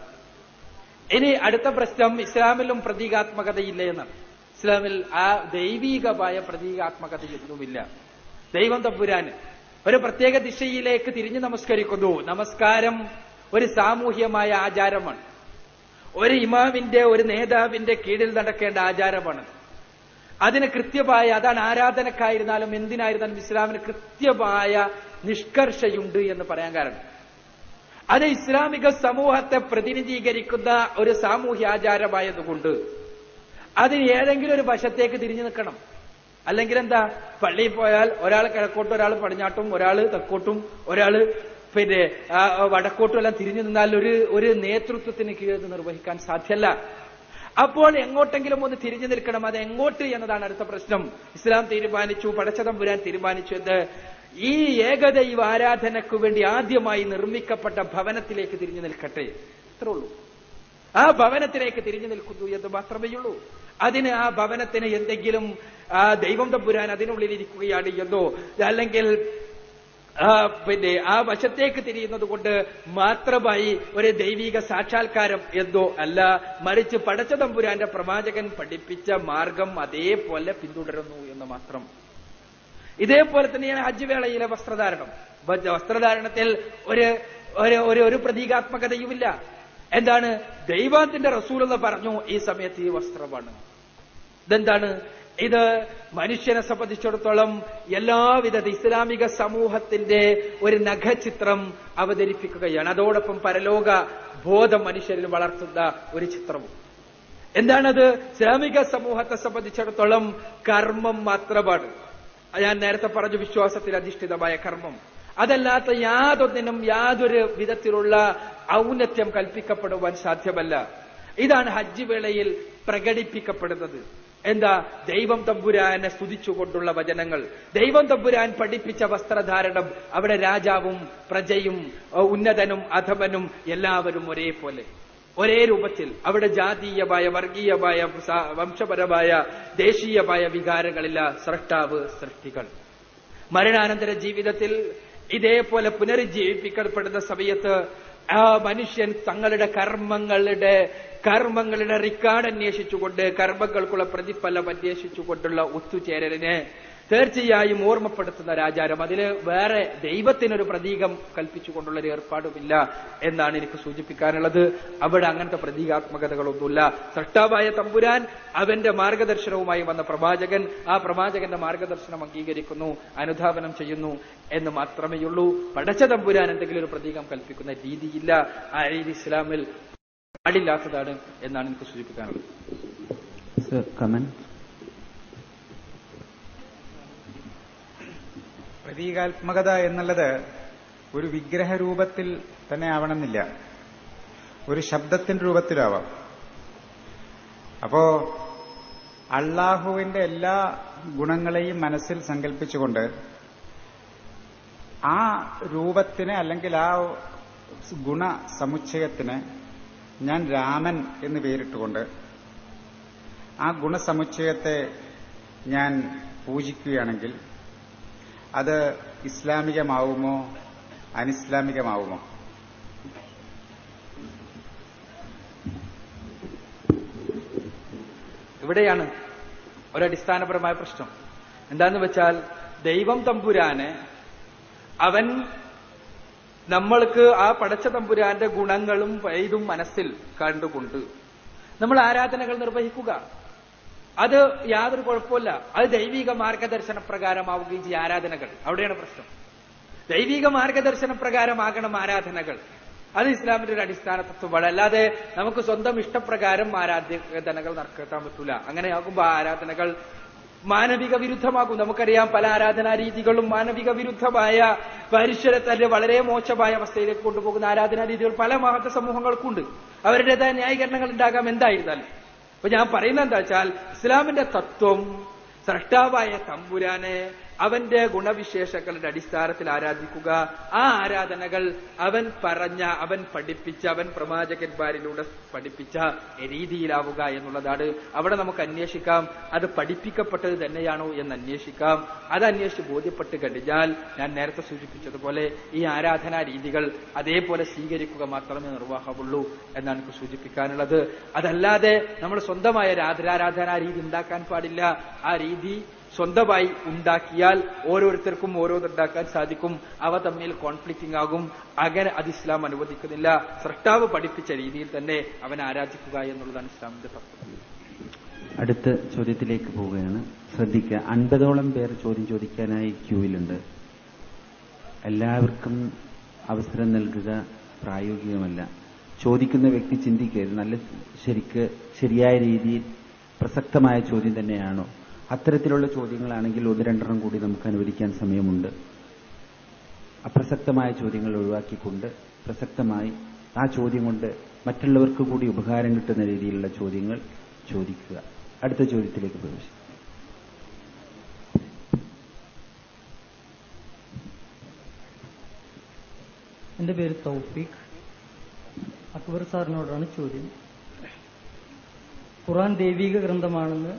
ഇനി അടുത്ത പ്രശ്നം, ഇസ്ലാമിലും പ്രതീകാത്മകതയില്ല എന്നാണ്. ഇസ്ലാമിൽ ആ ദൈവീകമായ പ്രതീകാത്മകതയൊന്നുമില്ല. ദൈവം തമ്പുരാന് ഒരു പ്രത്യേക ദിശയിലേക്ക് തിരിഞ്ഞു നമസ്കരിക്കുന്നു. നമസ്കാരം ഒരു സാമൂഹ്യമായ ആചാരമാണ്. ഒരു ഇമാമിന്റെ, ഒരു നേതാവിന്റെ കീഴിൽ നടക്കേണ്ട ആചാരമാണ്. അതിന് കൃത്യമായ, അതാണ് ആരാധനക്കായിരുന്നാലും എന്തിനായിരുന്നാലും ഇസ്ലാമിന് കൃത്യമായ നിഷ്കർഷയുണ്ട് എന്ന് പറയാൻ കാരണം അത് ഇസ്ലാമിക സമൂഹത്തെ പ്രതിനിധീകരിക്കുന്ന ഒരു സാമൂഹ്യ ആചാരമായതുകൊണ്ട് അതിന് ഏതെങ്കിലും ഒരു വശത്തേക്ക് തിരിഞ്ഞു നിൽക്കണം. അല്ലെങ്കിൽ എന്താ, പള്ളിയിൽ പോയാൽ ഒരാൾ കിഴക്കോട്ടും ഒരാൾ പടിഞ്ഞാട്ടും ഒരാൾ തെക്കോട്ടും ഒരാൾ വടക്കോട്ടും എല്ലാം തിരിഞ്ഞു നിന്നാൽ ഒരു നേതൃത്വത്തിന് കീഴിൽ നിർവഹിക്കാൻ സാധ്യമല്ല. അപ്പോൾ എങ്ങോട്ടെങ്കിലും ഒന്ന് തിരിഞ്ഞു നിൽക്കണം. അത് എങ്ങോട്ട് എന്നതാണ് അടുത്ത പ്രശ്നം. ഇസ്ലാം തീരുമാനിച്ചു, പടച്ചതമ്പുരാൻ തീരുമാനിച്ചു എന്ന് ഈ ഏകദൈവ ആരാധനയ്ക്കു വേണ്ടി ആദ്യമായി നിർമ്മിക്കപ്പെട്ട ഭവനത്തിലേക്ക് തിരിഞ്ഞു നിൽക്കട്ടെ, ഇത്രേ ഉള്ളൂ. ആ ഭവനത്തിലേക്ക് തിരിഞ്ഞു നിൽക്കുന്നു എന്ന് മാത്രമേ ഉള്ളൂ. അതിന് ആ ഭവനത്തിന് എന്തെങ്കിലും ദൈവം തമ്പുരാൻ അതിനുള്ളിൽ ഇരിക്കുകയാണ് എന്നോ അല്ലെങ്കിൽ ആ വശത്തേക്ക് തിരിയുന്നത് കൊണ്ട് മാത്രമായി ഒരു ദൈവിക സാക്ഷാത്കാരം എന്നോ അല്ല, മറിച്ച് പടച്ച തമ്പുരാന്റെ പ്രവാചകൻ പഠിപ്പിച്ച മാർഗം അതേപോലെ പിന്തുടരുന്നു എന്ന് മാത്രം. ഇതേപോലെ തന്നെയാണ് ഹജ്ജ് വേളയിലെ വസ്ത്രധാരണം. വസ്ത്രധാരണത്തിൽ ഒരു പ്രതീകാത്മകതയുമില്ല. എന്താണ്? ദൈവത്തിന്റെ റസൂൽ എന്ന് പറഞ്ഞു ഈ സമയത്ത് ഈ വസ്ത്രമാണ്. ഇതെന്താണ്? ഇത് മനുഷ്യനെ സംബന്ധിച്ചിടത്തോളം എല്ലാവിധ ഇസ്ലാമിക സമൂഹത്തിന്റെ ഒരു നഖചിത്രം അവതരിപ്പിക്കുകയാണ്. അതോടൊപ്പം പരലോക ബോധം മനുഷ്യരിൽ വളർത്തുന്ന ഒരു ചിത്രവും. എന്താണത്? ഇസ്ലാമിക സമൂഹത്തെ സംബന്ധിച്ചിടത്തോളം കർമ്മം മാത്രമാണ്. ഞാൻ നേരത്തെ പറഞ്ഞു, വിശ്വാസത്തിൽ അധിഷ്ഠിതമായ കർമ്മം. അതല്ലാത്ത യാതൊന്നിനും യാതൊരു വിധത്തിലുള്ള ഔന്നത്യം കൽപ്പിക്കപ്പെടുവാൻ സാധ്യമല്ല. ഇതാണ് ഹജ്ജ് വേളയിൽ പ്രകടിപ്പിക്കപ്പെടുന്നത്. എന്താ? ദൈവം തമ്പുരാനെ സ്തുതിച്ചുകൊണ്ടുള്ള വചനങ്ങൾ, ദൈവം തമ്പുരാൻ പഠിപ്പിച്ച വസ്ത്രധാരണം. അവിടെ രാജാവും പ്രജയും ഉന്നതനും അധമനും എല്ലാവരും ഒരേപോലെ, ഒരേ രൂപത്തിൽ. അവിടെ ജാതീയമായ, വർഗീയമായ, വംശപരമായ, ദേശീയമായ വികാരങ്ങളില്ല. സ്രഷ്ടാവ്, സൃഷ്ടികൾ. മരണാനന്തര ജീവിതത്തിൽ ഇതേപോലെ പുനരുജ്ജീവിപ്പിക്കപ്പെടുന്ന സമയത്ത് ആ മനുഷ്യൻ തങ്ങളുടെ കർമ്മങ്ങളുടെ റിക്കാർഡ് അന്വേഷിച്ചുകൊണ്ട്, കർമ്മങ്ങൾക്കുള്ള പ്രതിഫലം അന്വേഷിച്ചുകൊണ്ടുള്ള ഒത്തുചേരലിനെ തീർച്ചയായും ഓർമ്മപ്പെടുത്തുന്ന ആചാരം. അതിൽ വേറെ ദൈവത്തിനൊരു പ്രതീകം കൽപ്പിച്ചുകൊണ്ടുള്ളൊരു ഏർപ്പാടുമില്ല എന്നാണ് എനിക്ക് സൂചിപ്പിക്കാനുള്ളത്. അവിടെ അങ്ങനത്തെ പ്രതീകാത്മകതകളൊന്നുമില്ല. സൃഷ്ടാവായ തമ്പുരാൻ, അവന്റെ മാർഗദർശനവുമായി വന്ന പ്രവാചകൻ, ആ പ്രവാചകന്റെ മാർഗദർശനം അംഗീകരിക്കുന്നു, അനുധാവനം ചെയ്യുന്നു എന്ന് മാത്രമേയുള്ളൂ. പടച്ച തമ്പുരാൻ എന്തെങ്കിലും ഒരു പ്രതീകം കൽപ്പിക്കുന്ന രീതിയില്ല. ആ രീതി ഇസ്ലാമിൽ പാടില്ലാത്തതാണ് എന്നാണ് എനിക്ക് സൂചിപ്പിക്കാനുള്ളത്. പ്രതീകാത്മകത എന്നുള്ളത് ഒരു വിഗ്രഹ രൂപത്തിൽ തന്നെ ആവണമെന്നില്ല, ഒരു ശബ്ദത്തിന്റെ രൂപത്തിലാവാം. അപ്പോ അള്ളാഹുവിന്റെ എല്ലാ ഗുണങ്ങളെയും മനസ്സിൽ സങ്കല്പിച്ചുകൊണ്ട് ആ രൂപത്തിന് അല്ലെങ്കിൽ ആ ഗുണസമുച്ചയത്തിന് ഞാൻ രാമൻ എന്ന് പേരിട്ടുകൊണ്ട് ആ ഗുണസമുച്ചയത്തെ ഞാൻ പൂജിക്കുകയാണെങ്കിൽ അത് ഇസ്ലാമികമാവുമോ അനിസ്ലാമികമാവുമോ? ഇവിടെയാണ് ഒരടിസ്ഥാനപരമായ പ്രശ്നം. എന്താന്ന് വെച്ചാൽ ദൈവം തമ്പുരാന് അവൻ നമ്മൾക്ക് ആ പടച്ച തമ്പുരാന്റെ ഗുണങ്ങളും ഇതും മനസ്സിൽ കണ്ടുകൊണ്ട് നമ്മൾ ആരാധനകൾ നിർവഹിക്കുക. അത് യാതൊരു കുഴപ്പമില്ല. അത് ദൈവിക മാർഗദർശന പ്രകാരമാവുകയും ചെയ്യും ആരാധനകൾ. അവിടെയാണ് പ്രശ്നം. ദൈവിക മാർഗദർശന പ്രകാരമാകണം ആരാധനകൾ. അത് ഇസ്ലാമിന്റെ ഒരു അടിസ്ഥാന തത്വമാണ്. അല്ലാതെ നമുക്ക് സ്വന്തം ഇഷ്ടപ്രകാരം ആരാധനകൾ നടത്താൻ പറ്റൂല. അങ്ങനെയാകുമ്പോൾ ആരാധനകൾ മാനവിക വിരുദ്ധമാകും. നമുക്കറിയാം പല ആരാധനാ രീതികളും മാനവിക വിരുദ്ധമായ മനുഷ്യരെ തന്നെ വളരെ മോശമായ അവസ്ഥയിലേക്ക് കൊണ്ടുപോകുന്ന ആരാധനാ രീതികൾ പല മഹത്ത സമൂഹങ്ങൾക്കുണ്ട്. അവരുടേതായ ന്യായീകരണങ്ങൾ ഉണ്ടാകാം. എന്തായിരുന്നാലും അപ്പൊ ഞാൻ പറയുന്നത് എന്താ വെച്ചാൽ ഇസ്ലാമിന്റെ തത്വം സ്രഷ്ടാവായ തമ്പുരാനെ അവന്റെ ഗുണവിശേഷങ്ങളുടെ അടിസ്ഥാനത്തിൽ ആരാധിക്കുക. ആ ആരാധനകൾ അവൻ പറഞ്ഞ, അവൻ പഠിപ്പിച്ച, അവൻ പ്രവാചകന്മാരിലൂടെ പഠിപ്പിച്ച രീതിയിലാവുക എന്നുള്ളതാണ്. അവിടെ നമുക്ക് അന്വേഷിക്കാം അത് പഠിപ്പിക്കപ്പെട്ടത് തന്നെയാണോ എന്ന് അന്വേഷിക്കാം. അത് അന്വേഷിച്ച് ബോധ്യപ്പെട്ട് കഴിഞ്ഞാൽ ഞാൻ നേരത്തെ സൂചിപ്പിച്ചതുപോലെ ഈ ആരാധനാ രീതികൾ അതേപോലെ സ്വീകരിക്കുക മാത്രമേ നിർവാഹമുള്ളൂ എന്നാണ് എനിക്ക് സൂചിപ്പിക്കാനുള്ളത്. അതല്ലാതെ നമ്മൾ സ്വന്തമായ ആരാധനാ രീതി ഉണ്ടാക്കാൻ പാടില്ല. ആ രീതി സ്വന്തമായി ഉണ്ടാക്കിയാൽ ഓരോരുത്തർക്കും ഓരോന്നുണ്ടാക്കാൻ സാധിക്കും. അവ തമ്മിൽ കോൺഫ്ലിക്റ്റിംഗ് ആകും. അങ്ങനെ അത് ഇസ്ലാം അനുവദിക്കുന്നില്ല. സ്രഷ്ടാവ് പഠിപ്പിച്ച രീതിയിൽ തന്നെ അവൻ ആരാധിക്കുക എന്നുള്ളതാണ് ഇസ്ലാമിന്റെ തത്വം. അടുത്ത ചോദ്യത്തിലേക്ക് പോവുകയാണ്. ശ്രദ്ധിക്കുക, 50ഓളം പേർ ചോദ്യം ചോദിക്കാനായി ക്യൂവിലുണ്ട്. എല്ലാവർക്കും അവസരം നൽകുക പ്രായോഗികമല്ല. ചോദിക്കുന്ന വ്യക്തി ചിന്തിക്കരുത് നല്ല ശരിയായ രീതിയിൽ പ്രസക്തമായ ചോദ്യം തന്നെയാണോ. അത്തരത്തിലുള്ള ചോദ്യങ്ങളാണെങ്കിൽ 1-2 കൂടി നമുക്ക് അനുവദിക്കാൻ സമയമുണ്ട്. അപ്രസക്തമായ ചോദ്യങ്ങൾ ഒഴിവാക്കിക്കൊണ്ട് പ്രസക്തമായി ആ ചോദ്യം കൊണ്ട് മറ്റുള്ളവർക്ക് കൂടി ഉപകാരം കിട്ടുന്ന രീതിയിലുള്ള ചോദ്യങ്ങൾ ചോദിക്കുക. അടുത്ത ചോദ്യത്തിലേക്ക് പ്രവേശിക്കും. എൻ്റെ പേര് തൗഫീഖ്. അക്ബർ സാറിനോടാണ് ചോദ്യം. ഖുർആൻ ദൈവിക ഗ്രന്ഥമാണെന്ന്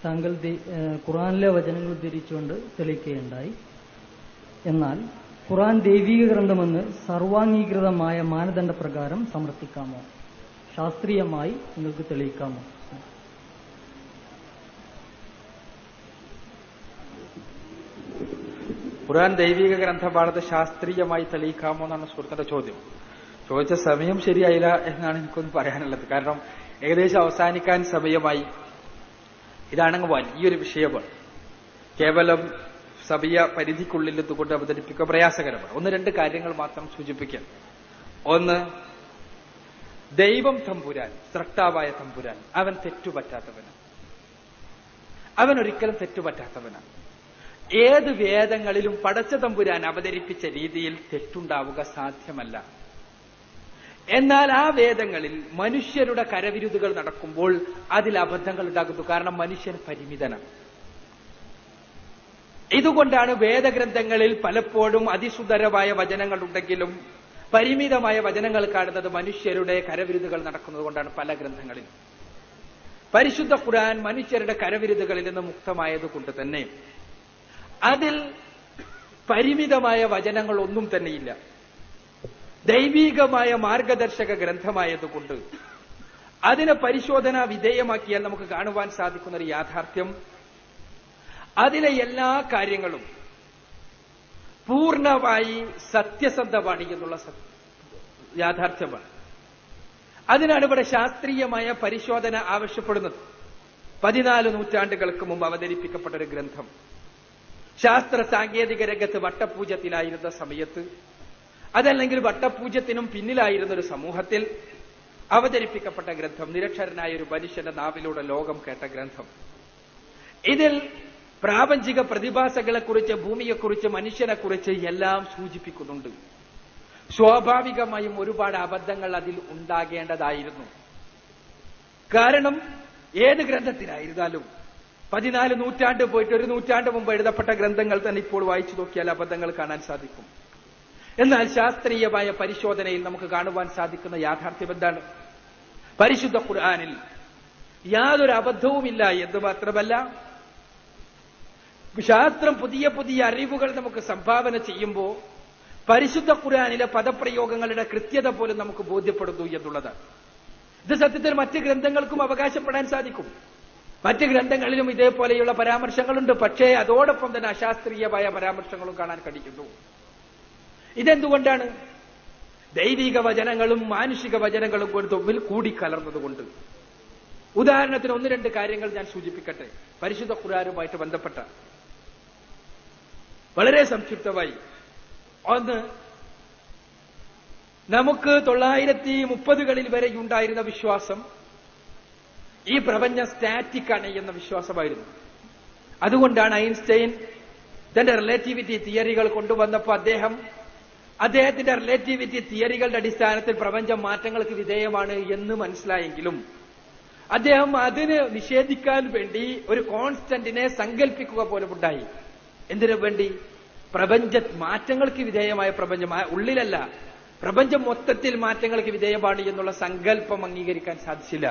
താങ്കൾ ഖുർആനിലെ വചനങ്ങൾ ഉദ്ധരിച്ചുകൊണ്ട് തെളിയിക്കുകയുണ്ടായി. എന്നാൽ ഖുർആൻ ദൈവിക ഗ്രന്ഥമെന്ന് സർവാംഗീകൃതമായ മാനദണ്ഡപ്രകാരം സമർത്ഥിക്കാമോ? ശാസ്ത്രീയമായി നിങ്ങൾക്ക് തെളിയിക്കാമോ? ഖുർആൻ ദൈവിക ഗ്രന്ഥമാണത് ശാസ്ത്രീയമായി തെളിയിക്കാമോ എന്നാണ് സുഹൃത്തിന്റെ ചോദ്യം. ചോദിച്ച സമയം ശരിയായില്ല എന്നാണ് എനിക്കൊന്ന് പറയാനുള്ളത്. കാരണം ഏകദേശം അവസാനിക്കാൻ സമയമായി. ഇതാണെങ്കിൽ വലിയൊരു വിഷയമാണ്. കേവലം സഭയ പരിധിക്കുള്ളിൽ ഇതുകൊണ്ട് അവതരിപ്പിക്കുക പ്രയാസകരമാണ്. 1-2 കാര്യങ്ങൾ മാത്രം സൂചിപ്പിക്കാം. ഒന്ന്, ദൈവം തമ്പുരാൻ, സ്രഷ്ടാവായ തമ്പുരാൻ, അവൻ തെറ്റുപറ്റാത്തവനാണ്. അവൻ ഒരിക്കലും തെറ്റുപറ്റാത്തവനാണ്. ഏത് വേദങ്ങളിലും പടച്ച തമ്പുരാൻ അവതരിപ്പിച്ച രീതിയിൽ തെറ്റുണ്ടാവുക സാധ്യമല്ല. എന്നാൽ ആ വേദങ്ങളിൽ മനുഷ്യരുടെ കരവിരുതുകൾ നടക്കുമ്പോൾ അതിൽ അബദ്ധങ്ങൾ ഉണ്ടാകുന്നു. കാരണം മനുഷ്യൻ പരിമിതനാണ്. ഇതുകൊണ്ടാണ് വേദഗ്രന്ഥങ്ങളിൽ പലപ്പോഴും അതിസുന്ദരമായ വചനങ്ങൾ ഉണ്ടെങ്കിലും പരിമിതമായ വചനങ്ങൾ കാണുന്നത് മനുഷ്യരുടെ കരവിരുതുകൾ നടക്കുന്നത് കൊണ്ടാണ്. പല ഗ്രന്ഥങ്ങളിലും പരിശുദ്ധ ഖുർആൻ മനുഷ്യരുടെ കരവിരുതുകളിൽ നിന്ന് മുക്തമായതുകൊണ്ട് തന്നെ അതിൽ പരിമിതമായ വചനങ്ങൾ ഒന്നും തന്നെയില്ല. ദൈവീകമായ മാർഗദർശക ഗ്രന്ഥമായതുകൊണ്ട് അതിനെ പരിശോധനാ വിധേയമാക്കിയാൽ നമുക്ക് കാണുവാൻ സാധിക്കുന്ന ഒരു യാഥാർത്ഥ്യം, അതിലെ എല്ലാ കാര്യങ്ങളും പൂർണ്ണമായി സത്യസന്ധമാണ് എന്നുള്ള യാഥാർത്ഥ്യമാണ്. അതിനാണ് ഇവിടെ ശാസ്ത്രീയമായ പരിശോധന ആവശ്യപ്പെടുന്നത്. 14 നൂറ്റാണ്ടുകൾക്ക് മുമ്പ് അവതരിപ്പിക്കപ്പെട്ട ഒരു ഗ്രന്ഥം ശാസ്ത്ര സാങ്കേതിക രംഗത്ത് വട്ടപൂജ്യത്തിലായിരുന്ന സമയത്ത്, അതല്ലെങ്കിൽ വട്ടപൂജ്യത്തിനും പിന്നിലായിരുന്ന ഒരു സമൂഹത്തിൽ അവതരിപ്പിക്കപ്പെട്ട ഗ്രന്ഥം, നിരക്ഷരനായ ഒരു മനുഷ്യന്റെ നാവിലൂടെ ലോകം കേട്ട ഗ്രന്ഥം. ഇതിൽ പ്രാപഞ്ചിക പ്രതിഭാസങ്ങളെക്കുറിച്ച്, ഭൂമിയെക്കുറിച്ച്, മനുഷ്യനെക്കുറിച്ച് എല്ലാം സൂചിപ്പിക്കുന്നുണ്ട്. സ്വാഭാവികമായും ഒരുപാട് അബദ്ധങ്ങൾ അതിൽ ഉണ്ടാകേണ്ടതായിരുന്നു. കാരണം ഏത് ഗ്രന്ഥത്തിലായിരുന്നാലും 14 നൂറ്റാണ്ട് പോയിട്ട് 1 നൂറ്റാണ്ട് മുമ്പ് എഴുതപ്പെട്ട ഗ്രന്ഥങ്ങൾ തന്നെ ഇപ്പോൾ വായിച്ചു നോക്കിയാൽ അബദ്ധങ്ങൾ കാണാൻ സാധിക്കും. എന്നാൽ ശാസ്ത്രീയമായ പരിശോധനയിൽ നമുക്ക് കാണുവാൻ സാധിക്കുന്ന യാഥാർത്ഥ്യം എന്താണ്? പരിശുദ്ധ ഖുർആനിൽ യാതൊരു അബദ്ധവുമില്ല എന്ന് മാത്രമല്ല, ശാസ്ത്രം പുതിയ പുതിയ അറിവുകൾ നമുക്ക് സംഭാവന ചെയ്യുമ്പോൾ പരിശുദ്ധ ഖുർആനിലെ പദപ്രയോഗങ്ങളുടെ കൃത്യത പോലും നമുക്ക് ബോധ്യപ്പെടുന്നു എന്നുള്ളതാണ്. ഇത് സത്യത്തിൽ മറ്റ് ഗ്രന്ഥങ്ങൾക്കും അവകാശപ്പെടാൻ സാധിക്കും. മറ്റ് ഗ്രന്ഥങ്ങളിലും ഇതേപോലെയുള്ള പരാമർശങ്ങളുണ്ട്. പക്ഷേ അതോടൊപ്പം തന്നെ അശാസ്ത്രീയമായ പരാമർശങ്ങളും കാണാൻ കഴിയുന്നു. ഇതെന്തുകൊണ്ടാണ്? ദൈവിക വചനങ്ങളും മാനുഷിക വചനങ്ങളും തമ്മിൽ കൂടിക്കലർന്നതുകൊണ്ട്. ഉദാഹരണത്തിന് 1-2 കാര്യങ്ങൾ ഞാൻ സൂചിപ്പിക്കട്ടെ പരിശുദ്ധ ഖുർആനുമായിട്ട് ബന്ധപ്പെട്ട, വളരെ സംക്ഷിപ്തമായി. ഒന്ന്, നമുക്ക് 930കളിൽ വരെ ഉണ്ടായിരുന്ന വിശ്വാസം ഈ പ്രപഞ്ചം സ്റ്റാറ്റിക് ആണ് എന്ന വിശ്വാസമായിരുന്നു. അതുകൊണ്ടാണ് ഐൻസ്റ്റൈൻ തന്റെ റിലേറ്റിവിറ്റി തിയറികൾ കൊണ്ടുവന്നപ്പോൾ അദ്ദേഹത്തിന്റെ റിലേറ്റിവിറ്റി തിയറികളുടെ അടിസ്ഥാനത്തിൽ പ്രപഞ്ചം മാറ്റങ്ങൾക്ക് വിധേയമാണ് എന്ന് മനസ്സിലായെങ്കിലും അദ്ദേഹം അതിന് നിഷേധിക്കാൻ വേണ്ടി ഒരു കോൺസ്റ്റന്റിനെ സങ്കല്പിക്കുക പോലും ഉണ്ടായി. എന്തിനു വേണ്ടി? മാറ്റങ്ങൾക്ക് വിധേയമായ പ്രപഞ്ചം, ഉള്ളിലല്ല, പ്രപഞ്ചം മൊത്തത്തിൽ മാറ്റങ്ങൾക്ക് വിധേയമാണ് എന്നുള്ള സങ്കല്പം അംഗീകരിക്കാൻ സാധിച്ചില്ല.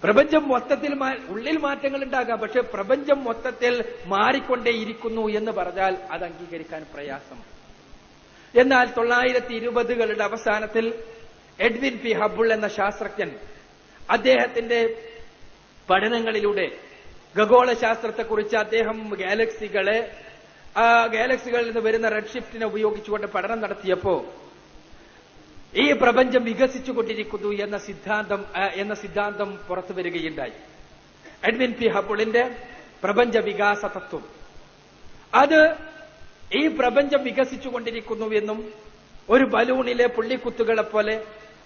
പ്രപഞ്ചം മൊത്തത്തിൽ ഉള്ളിൽ മാറ്റങ്ങൾ ഉണ്ടാകാം, പക്ഷെ പ്രപഞ്ചം മൊത്തത്തിൽ മാറിക്കൊണ്ടേയിരിക്കുന്നു എന്ന് പറഞ്ഞാൽ അത് അംഗീകരിക്കാൻ പ്രയാസം. എന്നാൽ 1920കളുടെ അവസാനത്തിൽ എഡ്വിൻ പി ഹബിൾ എന്ന ശാസ്ത്രജ്ഞൻ അദ്ദേഹത്തിന്റെ പഠനങ്ങളിലൂടെ ഖഗോളശാസ്ത്രത്തെക്കുറിച്ച് അദ്ദേഹം ഗാലക്സികളിൽ നിന്ന് വരുന്ന റെഡ് ഷിഫ്റ്റിനെ ഉപയോഗിച്ചുകൊണ്ട് പഠനം നടത്തിയപ്പോ ഈ പ്രപഞ്ചം വികസിച്ചുകൊണ്ടിരിക്കുന്നു എന്ന സിദ്ധാന്തം പുറത്തു വരികയുണ്ടായി. എഡ്വിൻ പി ഹബിളിന്റെ പ്രപഞ്ച വികാസ തത്വം, അത് ഈ പ്രപഞ്ചം വികസിച്ചുകൊണ്ടിരിക്കുന്നുവെന്നും ഒരു ബലൂണിലെ പുള്ളിക്കുത്തുകളെ പോലെ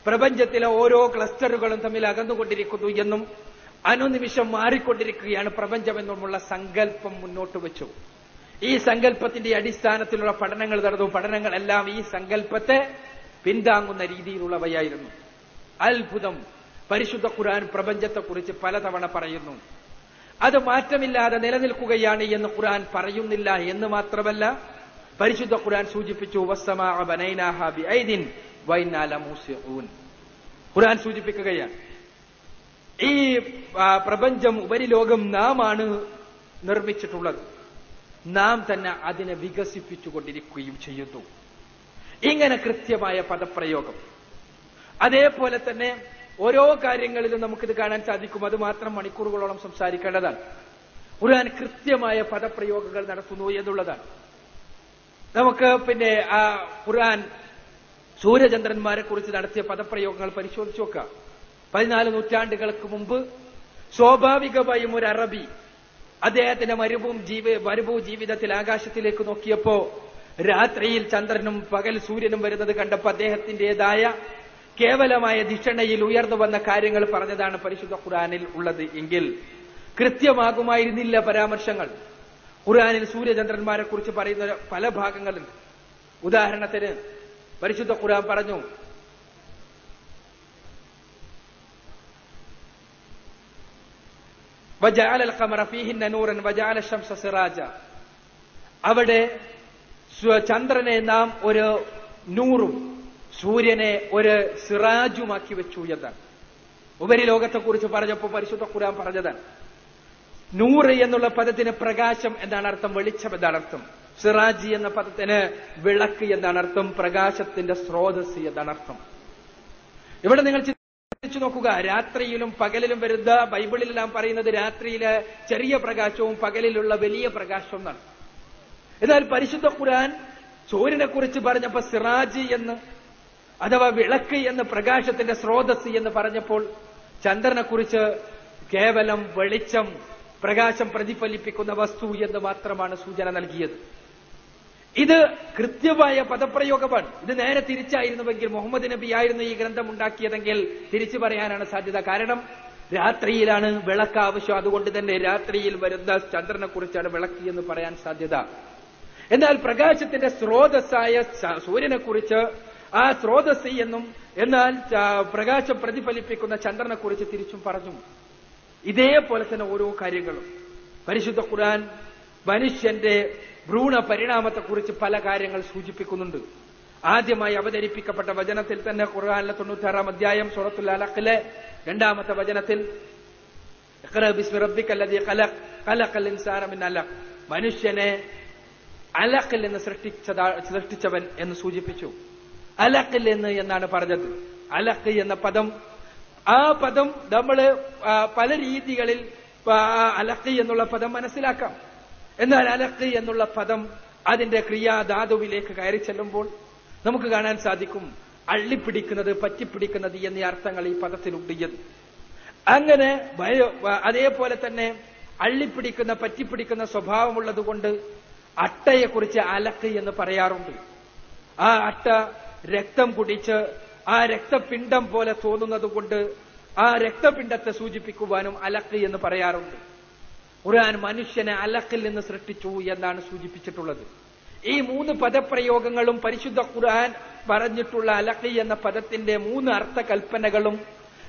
പ്രപഞ്ചത്തിലെ ഓരോ ക്ലസ്റ്ററുകളും തമ്മിൽ അകന്നുകൊണ്ടിരിക്കുന്നു എന്നും അനുനിമിഷം മാറിക്കൊണ്ടിരിക്കുകയാണ് പ്രപഞ്ചമെന്നുമുള്ള സങ്കല്പം മുന്നോട്ട് വെച്ചു. ഈ സങ്കല്പത്തിന്റെ അടിസ്ഥാനത്തിലുള്ള പഠനങ്ങൾ നടന്നു. പഠനങ്ങളെല്ലാം ഈ സങ്കല്പത്തെ പിന്താങ്ങുന്ന രീതിയിലുള്ളവയായിരുന്നു. അത്ഭുതം, പരിശുദ്ധ ഖുർആൻ പ്രപഞ്ചത്തെക്കുറിച്ച് പലതവണ പറയുന്നു. അത് മാറ്റമില്ലാതെ നിലനിൽക്കുകയാണ് എന്ന് ഖുർആൻ പറയുന്നില്ല എന്ന് മാത്രമല്ല, പരിശുദ്ധ ഖുർആൻ സൂചിപ്പിച്ചു വസ്സമാഅ ബനൈനാഹാ ബിഐദിൻ വഇന്നാ ലമൂസിഊൻ. ഖുർആൻ സൂചിപ്പിക്കുകയാണ് ഈ പ്രപഞ്ചം, ഉപരിലോകം നാമാണ് നിർമ്മിച്ചിട്ടുള്ളത്, നാം തന്നെ അതിനെ വികസിപ്പിച്ചുകൊണ്ടിരിക്കുകയും ചെയ്യുന്നു. ഇങ്ങനെ കൃത്യമായ പദപ്രയോഗം. അതേപോലെ തന്നെ ഓരോ കാര്യങ്ങളിലും നമുക്കിത് കാണാൻ സാധിക്കും. അത് മാത്രം മണിക്കൂറുകളോളം സംസാരിക്കേണ്ടതാണ്. ഖുർആൻ കൃത്യമായ പദപ്രയോഗങ്ങൾ നടത്തുന്നു എന്നുള്ളതാണ്. നമുക്ക് ഖുർആൻ സൂര്യചന്ദ്രന്മാരെ കുറിച്ച് നടത്തിയ പദപ്രയോഗങ്ങൾ പരിശോധിച്ചു നോക്കാം. 14 നൂറ്റാണ്ടുകൾക്ക് മുമ്പ് സ്വാഭാവികമായും ഒരു അറബി അദ്ദേഹത്തിന്റെ മരുഭൂ ജീവിതത്തിൽ ആകാശത്തിലേക്ക് നോക്കിയപ്പോ രാത്രിയിൽ ചന്ദ്രനും പകൽ സൂര്യനും വരുന്നത് കണ്ടപ്പോൾ അദ്ദേഹത്തിന്റേതായ കേവലമായ ധിഷണയിൽ ഉയർന്നു വന്ന കാര്യങ്ങൾ പറഞ്ഞതാണ് പരിശുദ്ധ ഖുർആനിൽ ഉള്ളത് എങ്കിൽ കൃത്യമാകുമായിരുന്നില്ല പരാമർശങ്ങൾ. ഖുർആനിൽ സൂര്യചന്ദ്രന്മാരെ കുറിച്ച് പറയുന്ന പല ഭാഗങ്ങളുണ്ട്. ഉദാഹരണത്തിന് പരിശുദ്ധ ഖുർആൻ പറഞ്ഞു, വജഅല അൽ-ഖമറ ഫീഹിന്ന നൂറൻ വജഅല അശ്-ശംസ സിറാജ. അവിടെ ചന്ദ്രനെ നാം ഒരു നൂറും സൂര്യനെ ഒരു സിറാജുമാക്കി വെച്ചു എന്നാണ്. ഉപരിലോകത്തെക്കുറിച്ച് പറഞ്ഞപ്പോൾ പരിശുദ്ധ ഖുർആൻ പറഞ്ഞതാണ്. നൂറ് എന്നുള്ള പദത്തിന് പ്രകാശം എന്നാണ് അർത്ഥം, വെളിച്ചം എന്നാണ് അർത്ഥം. സിറാജി എന്ന പദത്തിന് വിളക്ക് എന്നാണ് അർത്ഥം, പ്രകാശത്തിന്റെ സ്രോതസ് എന്നാണ് അർത്ഥം. ഇവിടെ നിങ്ങൾ ചിന്തിച്ചു നോക്കുക, രാത്രിയിലും പകലിലും വരുന്ന ബൈബിളിലെല്ലാം പറയുന്നത് രാത്രിയിലെ ചെറിയ പ്രകാശവും പകലിലുള്ള വലിയ പ്രകാശവും എന്നാണ്. എന്നാൽ പരിശുദ്ധ ഖുർആൻ സൂര്യനെ കുറിച്ച് പറഞ്ഞപ്പോൾ സിറാജ് എന്ന്, അഥവാ വിളക്ക് എന്ന്, പ്രകാശത്തിന്റെ സ്രോതസ് എന്ന് പറഞ്ഞപ്പോൾ ചന്ദ്രനെ കുറിച്ച് കേവലം വെളിച്ചം, പ്രകാശം പ്രതിഫലിപ്പിക്കുന്ന വസ്തു എന്ന് മാത്രമാണ് സൂചന നൽകിയത്. ഇത് കൃത്യമായ പദപ്രയോഗമാണ്. ഇത് നേരെ തിരിച്ചായിരുന്നുവെങ്കിൽ, മുഹമ്മദ് നബി ആയിരുന്നു ഈ ഗ്രന്ഥം ഉണ്ടാക്കിയതെങ്കിൽ തിരിച്ചു പറയാനാണ് സാധ്യത. കാരണം രാത്രിയിലാണ് വിളക്ക് ആവശ്യം, അതുകൊണ്ട് തന്നെ രാത്രിയിൽ വരുന്ന ചന്ദ്രനെ കുറിച്ചാണ് വിളക്ക് എന്ന് പറയാൻ സാധ്യത. എന്നാൽ പ്രകാശത്തിന്റെ സ്രോതസ്സായ സൂര്യനെ കുറിച്ച് ആ സ്രോതസ് എന്നും, എന്നാൽ പ്രകാശം പ്രതിഫലിപ്പിക്കുന്ന ചന്ദ്രനെ കുറിച്ച് തിരിച്ചും പറഞ്ഞു. ഇതേപോലെ തന്നെ ഓരോ കാര്യങ്ങളും പരിശുദ്ധ ഖുർആൻ മനുഷ്യന്റെ ഭ്രൂണ പരിണാമത്തെക്കുറിച്ച് പല കാര്യങ്ങൾ സൂചിപ്പിക്കുന്നുണ്ട്. ആദ്യമായി അവതരിപ്പിക്കപ്പെട്ട വചനത്തിൽ തന്നെ ഖുർആനിലെ 96-ാം അധ്യായം സൂറത്തുൽ അലഖിലെ 2-ാമത്തെ വചനത്തിൽ ഇഖ്റ ബിസ്മി റബ്ബിക്കല്ലദീ ഖലഖ് ഖലഖൽ ഇൻസാന മിൻ അലഖ്, മനുഷ്യനെ അലഖിൽ നിന്ന് സൃഷ്ടിച്ചവൻ എന്ന് സൂചിപ്പിച്ചു. അലഖിൽ നിന്ന് എന്നാണ് പറഞ്ഞത്. അലഖ് എന്ന പദം, ആ പദം നമ്മൾ പല രീതികളിൽ അലഖ് എന്നുള്ള പദം മനസ്സിലാക്കാം. എന്നാൽ അലഖ് എന്നുള്ള പദം അതിന്റെ ക്രിയാധാതുവിലേക്ക് കയറി ചെല്ലുമ്പോൾ നമുക്ക് കാണാൻ സാധിക്കും അള്ളിപ്പിടിക്കുന്നത്, പറ്റിപ്പിടിക്കുന്നത് എന്നീ അർത്ഥങ്ങൾ ഈ പദത്തിലുണ്ട് എന്ന്. അങ്ങനെ അതേപോലെ തന്നെ അള്ളിപ്പിടിക്കുന്ന, പറ്റിപ്പിടിക്കുന്ന സ്വഭാവമുള്ളത് കൊണ്ട് അട്ടയെക്കുറിച്ച് അലഖ് എന്ന് പറയാറുണ്ട്. ആ അട്ട രക്തം കുടിച്ച് ആ രക്തപിണ്ഡം പോലെ തോന്നുന്നത് കൊണ്ട് ആ രക്തപിണ്ഡത്തെ സൂചിപ്പിക്കുവാനും അലഖ് എന്ന് പറയാറുണ്ട്. ഖുർആൻ മനുഷ്യനെ അലഖിൽ നിന്ന് സൃഷ്ടിച്ചു എന്നാണ് സൂചിപ്പിച്ചിട്ടുള്ളത്. ഈ 3 പദപ്രയോഗങ്ങളും പരിശുദ്ധ ഖുർആൻ പറഞ്ഞിട്ടുള്ള അലഖ് എന്ന പദത്തിന്റെ 3 അർത്ഥകൽപ്പനകളും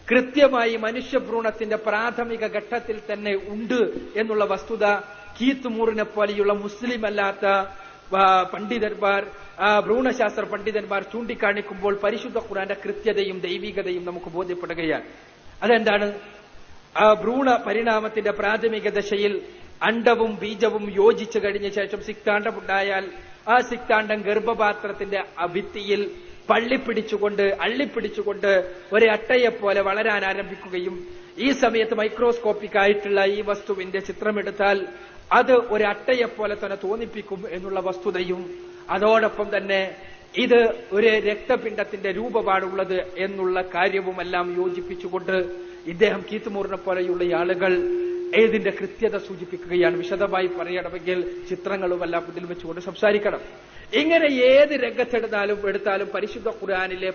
കൃത്യമായി മനുഷ്യഭ്രൂണത്തിന്റെ പ്രാഥമിക ഘട്ടത്തിൽ തന്നെ ഉണ്ട് എന്നുള്ള വസ്തുത കീത്ത് മൂറിനെ പോലെയുള്ള മുസ്ലിം അല്ലാത്ത പണ്ഡിതന്മാർ, ഭ്രൂണശാസ്ത്ര പണ്ഡിതന്മാർ ചൂണ്ടിക്കാണിക്കുമ്പോൾ പരിശുദ്ധ ഖുർആന്റെ കൃത്യതയും ദൈവികതയും നമുക്ക് ബോധ്യപ്പെടുകയാണ്. അതെന്താണ്? ആ ഭ്രൂണ പരിണാമത്തിന്റെ പ്രാഥമിക ദശയിൽ അണ്ഡവും ബീജവും യോജിച്ചു കഴിഞ്ഞ ശേഷം സിക്താണ്ഡമുണ്ടായാൽ ആ സിക്താണ്ഡം ഗർഭപാത്രത്തിന്റെ ഭിത്തിയിൽ അള്ളിപ്പിടിച്ചുകൊണ്ട് ഒരു അട്ടയെപ്പോലെ വളരാൻ ആരംഭിക്കുകയും ഈ സമയത്ത് മൈക്രോസ്കോപ്പിക് ആയിട്ടുള്ള ഈ വസ്തുവിന്റെ ചിത്രമെടുത്താൽ അത് ഒരു അട്ടയെപ്പോലെ തന്നെ തോന്നിപ്പിക്കും എന്നുള്ള വസ്തുതയും, അതോടൊപ്പം തന്നെ ഇത് ഒരു രക്തപിണ്ഡത്തിന്റെ രൂപപാടുള്ളത് എന്നുള്ള കാര്യവുമെല്ലാം യോജിപ്പിച്ചുകൊണ്ട് ഇദ്ദേഹം കീത്തുമൂറിനെ പോലെയുള്ള ആളുകൾ ഇതിന്റെ കൃത്യത സൂചിപ്പിക്കുകയാണ്. വിശദമായി പറയണമെങ്കിൽ ചിത്രങ്ങളുമെല്ലാം ഇതിൽ വെച്ചുകൊണ്ട് സംസാരിക്കണം. ഇങ്ങനെ ഏത് രംഗത്തെടുത്താലും പരിശുദ്ധ ഖുർആനിലെ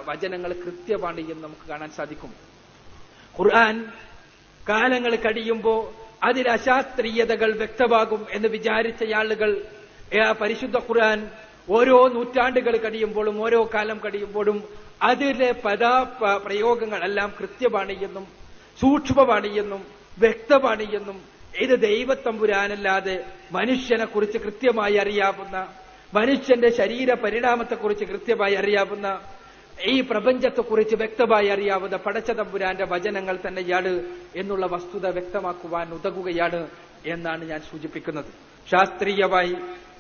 വചനങ്ങൾ കൃത്യമാണ് എന്ന് നമുക്ക് കാണാൻ സാധിക്കും. ഖുർആൻ കാലങ്ങൾ കഴിയുമ്പോൾ അതിൽ അശാസ്ത്രീയതകൾ വ്യക്തമാകും എന്ന് വിചാരിച്ച ആളുകൾ പരിശുദ്ധ ഖുർആൻ ഓരോ നൂറ്റാണ്ടുകൾ കഴിയുമ്പോഴും ഓരോ കാലം കഴിയുമ്പോഴും അതിലെ പ്രയോഗങ്ങളെല്ലാം കൃത്യമാണ് എന്നും സൂക്ഷ്മമാണ് എന്നും വ്യക്തമാണ് എന്നും ഇത് ദൈവത്തമ്പുരാനല്ലാതെ മനുഷ്യനെ കുറിച്ച് കൃത്യമായി അറിയാവുന്ന, മനുഷ്യന്റെ ശരീര പരിണാമത്തെക്കുറിച്ച് കൃത്യമായി അറിയാവുന്ന, ഈ പ്രപഞ്ചത്തെക്കുറിച്ച് വ്യക്തമായി അറിയാവുന്ന പടച്ചതമ്പുരാന്റെ വചനങ്ങൾ തന്നെയാണ് എന്നുള്ള വസ്തുത വ്യക്തമാക്കുവാൻ ഉതകുകയാണ് എന്നാണ് ഞാൻ സൂചിപ്പിക്കുന്നത്. ശാസ്ത്രീയമായി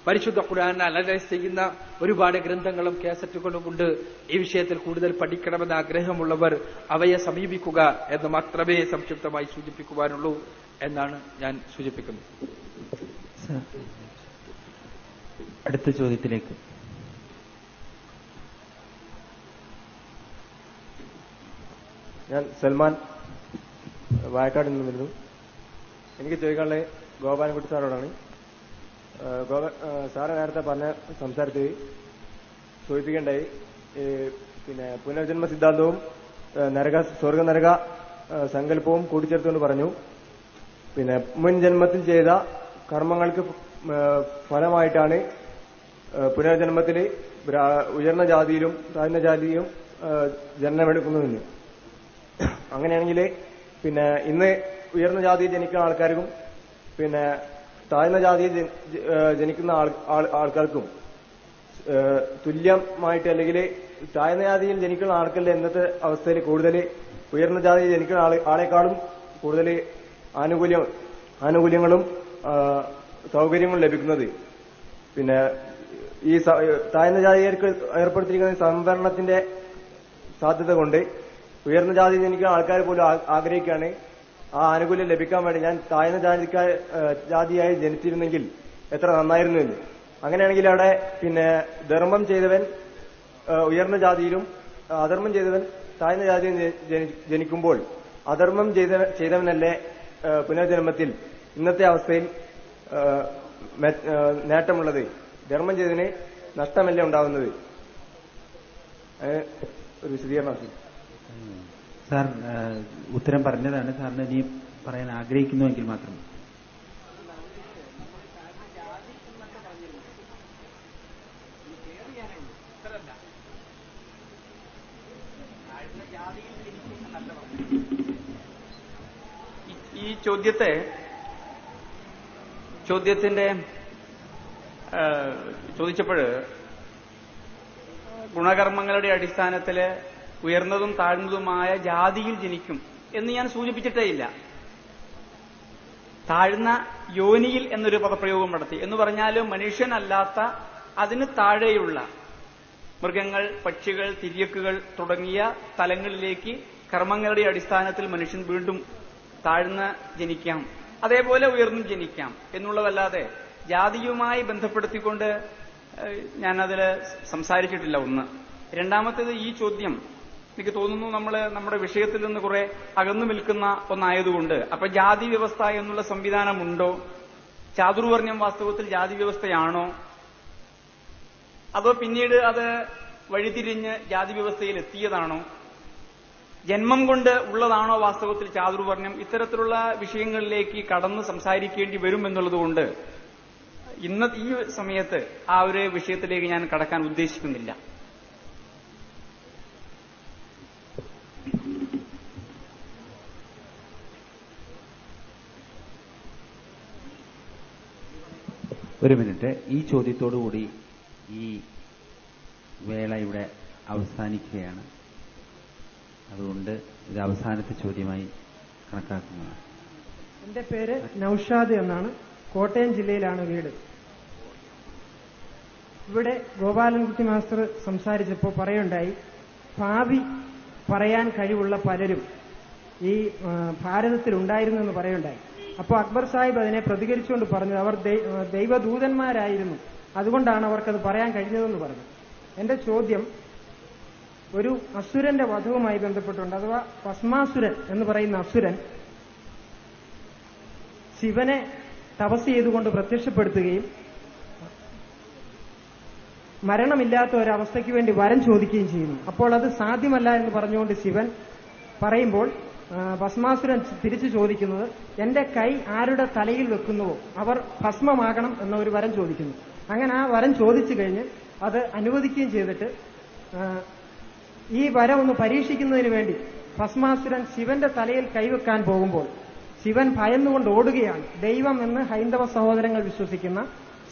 പരിശുദ്ധ ഖുർആൻ അനലൈസ് ചെയ്യുന്ന ഒരുപാട് ഗ്രന്ഥങ്ങളും കാസറ്റുകളും ഉണ്ട്. ഈ വിഷയത്തിൽ കൂടുതൽ പഠിക്കണമെന്ന ആഗ്രഹമുള്ളവർ അവയെ സമീപിക്കുക എന്ന് മാത്രമേ സംക്ഷിപ്തമായി സൂചിപ്പിക്കുവാനുള്ളൂ എന്നാണ് ഞാൻ സൂചിപ്പിക്കുന്നത്. അടുത്ത ചോദ്യത്തിലേക്ക്. ഞാൻ സൽമാൻ വായക്കാട് നിന്ന് വരുന്നു. എനിക്ക് ചോദിക്കാനുള്ളത് ഗോപാലൻകുട്ടി സാറോടാണ്. സാറ് നേരത്തെ പറഞ്ഞ സംസാരത്തിൽ സൂചിപ്പിക്കേണ്ടായി പിന്നെ പുനർജന്മ സിദ്ധാന്തവും സ്വർഗനരക സങ്കല്പവും കൂട്ടിച്ചേർത്തുകൊണ്ട് പറഞ്ഞു. പിന്നെ മുൻ ജന്മത്തിൽ ചെയ്ത കർമ്മങ്ങൾക്ക് ഫലമായിട്ടാണ് പുനർജന്മത്തിൽ ഉയർന്ന ജാതിയിലും താഴ്ന്ന ജാതിയിലും ജനനമെടുക്കുന്നതെന്ന്. അങ്ങനെയാണെങ്കിൽ പിന്നെ ഇന്ന് ഉയർന്ന ജാതിയിൽ ജനിക്കുന്ന ആൾക്കാർക്കും പിന്നെ താഴ്ന്ന ജാതിയിൽ ജനിക്കുന്ന ആൾക്കാർക്കും തുല്യമായിട്ട്, അല്ലെങ്കിൽ താഴ്ന്ന ജാതിയിൽ ജനിക്കുന്ന ആൾക്കാരുടെ ഇന്നത്തെ അവസ്ഥയിൽ കൂടുതൽ ഉയർന്ന ജാതിയിൽ ജനിക്കുന്ന ആളെക്കാളും കൂടുതൽ ആനുകൂല്യങ്ങളും സൗകര്യങ്ങളും ലഭിക്കുന്നത്. പിന്നെ ഈ താഴ്ന്ന ജാതികൾക്ക് ഏർപ്പെടുത്തിയിരിക്കുന്ന സംവരണത്തിന്റെ സാധ്യത കൊണ്ട് ഉയർന്ന ജാതിയിൽ ജനിക്കുന്ന ആൾക്കാർ പോലും ആഗ്രഹിക്കുകയാണ് ആ ആനുകൂല്യം ലഭിക്കാൻ വേണ്ടി ഞാൻ താഴ്ന്ന ജാതിയായി ജനിച്ചിരുന്നെങ്കിൽ എത്ര നന്നായിരുന്നു എന്ന്. അങ്ങനെയാണെങ്കിൽ അവിടെ പിന്നെ ധർമ്മം ചെയ്തവൻ ഉയർന്ന ജാതിയിലും അധർമ്മം ചെയ്തവൻ താഴ്ന്ന ജാതിയിൽ ജനിക്കുമ്പോൾ അധർമ്മം ചെയ്തവനല്ലേ പുനർജന്മത്തിൽ ഇന്നത്തെ അവസ്ഥയിൽ നേട്ടമുള്ളത്? ധർമ്മം ചെയ്തതിന് നഷ്ടമല്ലേ ഉണ്ടാവുന്നത്? ഒരു വിശദീകരണം. സാർ ഉത്തരം പറഞ്ഞതാണ്. സാറിന് ഇനി പറയാൻ ആഗ്രഹിക്കുന്നുവെങ്കിൽ മാത്രം. ഈ ചോദ്യത്തിന്റെ ചോദിച്ചപ്പോൾ ഗുണകർമ്മങ്ങളുടെ അടിസ്ഥാനത്തിൽ ഉയർന്നതും താഴ്ന്നതുമായ ജാതിയിൽ ജനിക്കും എന്ന് ഞാൻ സൂചിപ്പിച്ചിട്ടേ ഇല്ല. താഴ്ന്ന യോനിയിൽ എന്നൊരു പദപ്രയോഗം നടത്തി. എന്ന് പറഞ്ഞാൽ മനുഷ്യനല്ലാത്ത അതിന് താഴെയുള്ള മൃഗങ്ങൾ, പക്ഷികൾ, തിര്യക്കുകൾ തുടങ്ങിയ തലങ്ങളിലേക്ക് കർമ്മങ്ങളുടെ അടിസ്ഥാനത്തിൽ മനുഷ്യൻ വീണ്ടും താഴ്ന്ന് ജനിക്കാം, അതേപോലെ ഉയർന്നും ജനിക്കാം എന്നുള്ളതല്ലാതെ ജാതിയുമായി ബന്ധപ്പെടുത്തിക്കൊണ്ട് ഞാനതിൽ സംസാരിച്ചിട്ടില്ല. ഒന്ന്. രണ്ടാമത്തേത്, ഈ ചോദ്യം എനിക്ക് തോന്നുന്നു നമ്മുടെ വിഷയത്തിൽ നിന്ന് കുറെ അകന്നു നിൽക്കുന്ന ഒന്നായതുകൊണ്ട്, അപ്പൊ ജാതി വ്യവസ്ഥ എന്നുള്ള സംവിധാനമുണ്ടോ? ചാതുർവർണ്ണ്യം വാസ്തവത്തിൽ ജാതി വ്യവസ്ഥയാണോ? അതോ പിന്നീട് അത് വഴിതിരിഞ്ഞ് ജാതി വ്യവസ്ഥയിൽ എത്തിയതാണോ? ജന്മം കൊണ്ട് ഉള്ളതാണോ വാസ്തവത്തിൽ ചാതുർവർണ്ണ്യം? ഇത്തരത്തിലുള്ള വിഷയങ്ങളിലേക്ക് കടന്ന് സംസാരിക്കേണ്ടി വരും എന്നുള്ളതുകൊണ്ട് ഇന്ന് ഈ സമയത്ത് ആ ഒരു വിഷയത്തിലേക്ക് ഞാൻ കടക്കാൻ ഉദ്ദേശിക്കുന്നില്ല. ഒരു മിനിറ്റ്. ഈ ചോദ്യത്തോടുകൂടി ഈ വേള ഇവിടെ അവസാനിക്കുകയാണ്. അതുകൊണ്ട് ഇത് അവസാനത്തെ ചോദ്യമായി കണക്കാക്കുന്നതാണ്. എന്റെ പേര് നൌഷാദ് എന്നാണ്. കോട്ടയം ജില്ലയിലാണ് വീട്. ഇവിടെ ഗോപാലൻകുട്ടി മാസ്റ്റർ സംസാരിച്ചപ്പോൾ പറയുണ്ടായി, ഭാവി പറയാൻ കഴിവുള്ള പലരും ഈ ഭാരതത്തിൽ ഉണ്ടായിരുന്നെന്ന് പറയുണ്ടായി. അപ്പോൾ അക്ബർ സാഹിബ് അതിനെ പ്രതികരിച്ചുകൊണ്ട് പറഞ്ഞത് അവർ ദൈവദൂതന്മാരായിരുന്നു, അതുകൊണ്ടാണ് അവർക്കത് പറയാൻ കഴിഞ്ഞതെന്ന് പറഞ്ഞു. എന്റെ ചോദ്യം ഒരു അസുരന്റെ വധവുമായി ബന്ധപ്പെട്ടുണ്ട്. അഥവാ ഭസ്മാസുരൻ എന്ന് പറയുന്ന അസുരൻ ശിവനെ തപസ് ചെയ്തുകൊണ്ട് പ്രത്യക്ഷപ്പെടുത്തുകയും മരണമില്ലാത്ത ഒരവസ്ഥയ്ക്ക് വേണ്ടി വരം ചോദിക്കുകയും ചെയ്യുന്നു. അപ്പോൾ അത് സാധ്യമല്ല എന്ന് പറഞ്ഞുകൊണ്ട് ശിവൻ പറയുമ്പോൾ ഭസ്മാസുരൻ തിരിച്ചു ചോദിക്കുന്നത്, എന്റെ കൈ ആരുടെ തലയിൽ വെക്കുന്നുവോ അവർ ഭസ്മമാകണം എന്ന ഒരു വരം ചോദിക്കുന്നു. അങ്ങനെ ആ വരം ചോദിച്ചു കഴിഞ്ഞ് അത് അനുവദിക്കുകയും ചെയ്തിട്ട് ഈ വരം ഒന്ന് പരീക്ഷിക്കുന്നതിന് വേണ്ടി ഭസ്മാസുരൻ ശിവന്റെ തലയിൽ കൈവെക്കാൻ പോകുമ്പോൾ ശിവൻ ഭയന്നുകൊണ്ട് ഓടുകയാണ്. ദൈവം എന്ന് ഹൈന്ദവ സഹോദരങ്ങൾ വിശ്വസിക്കുന്ന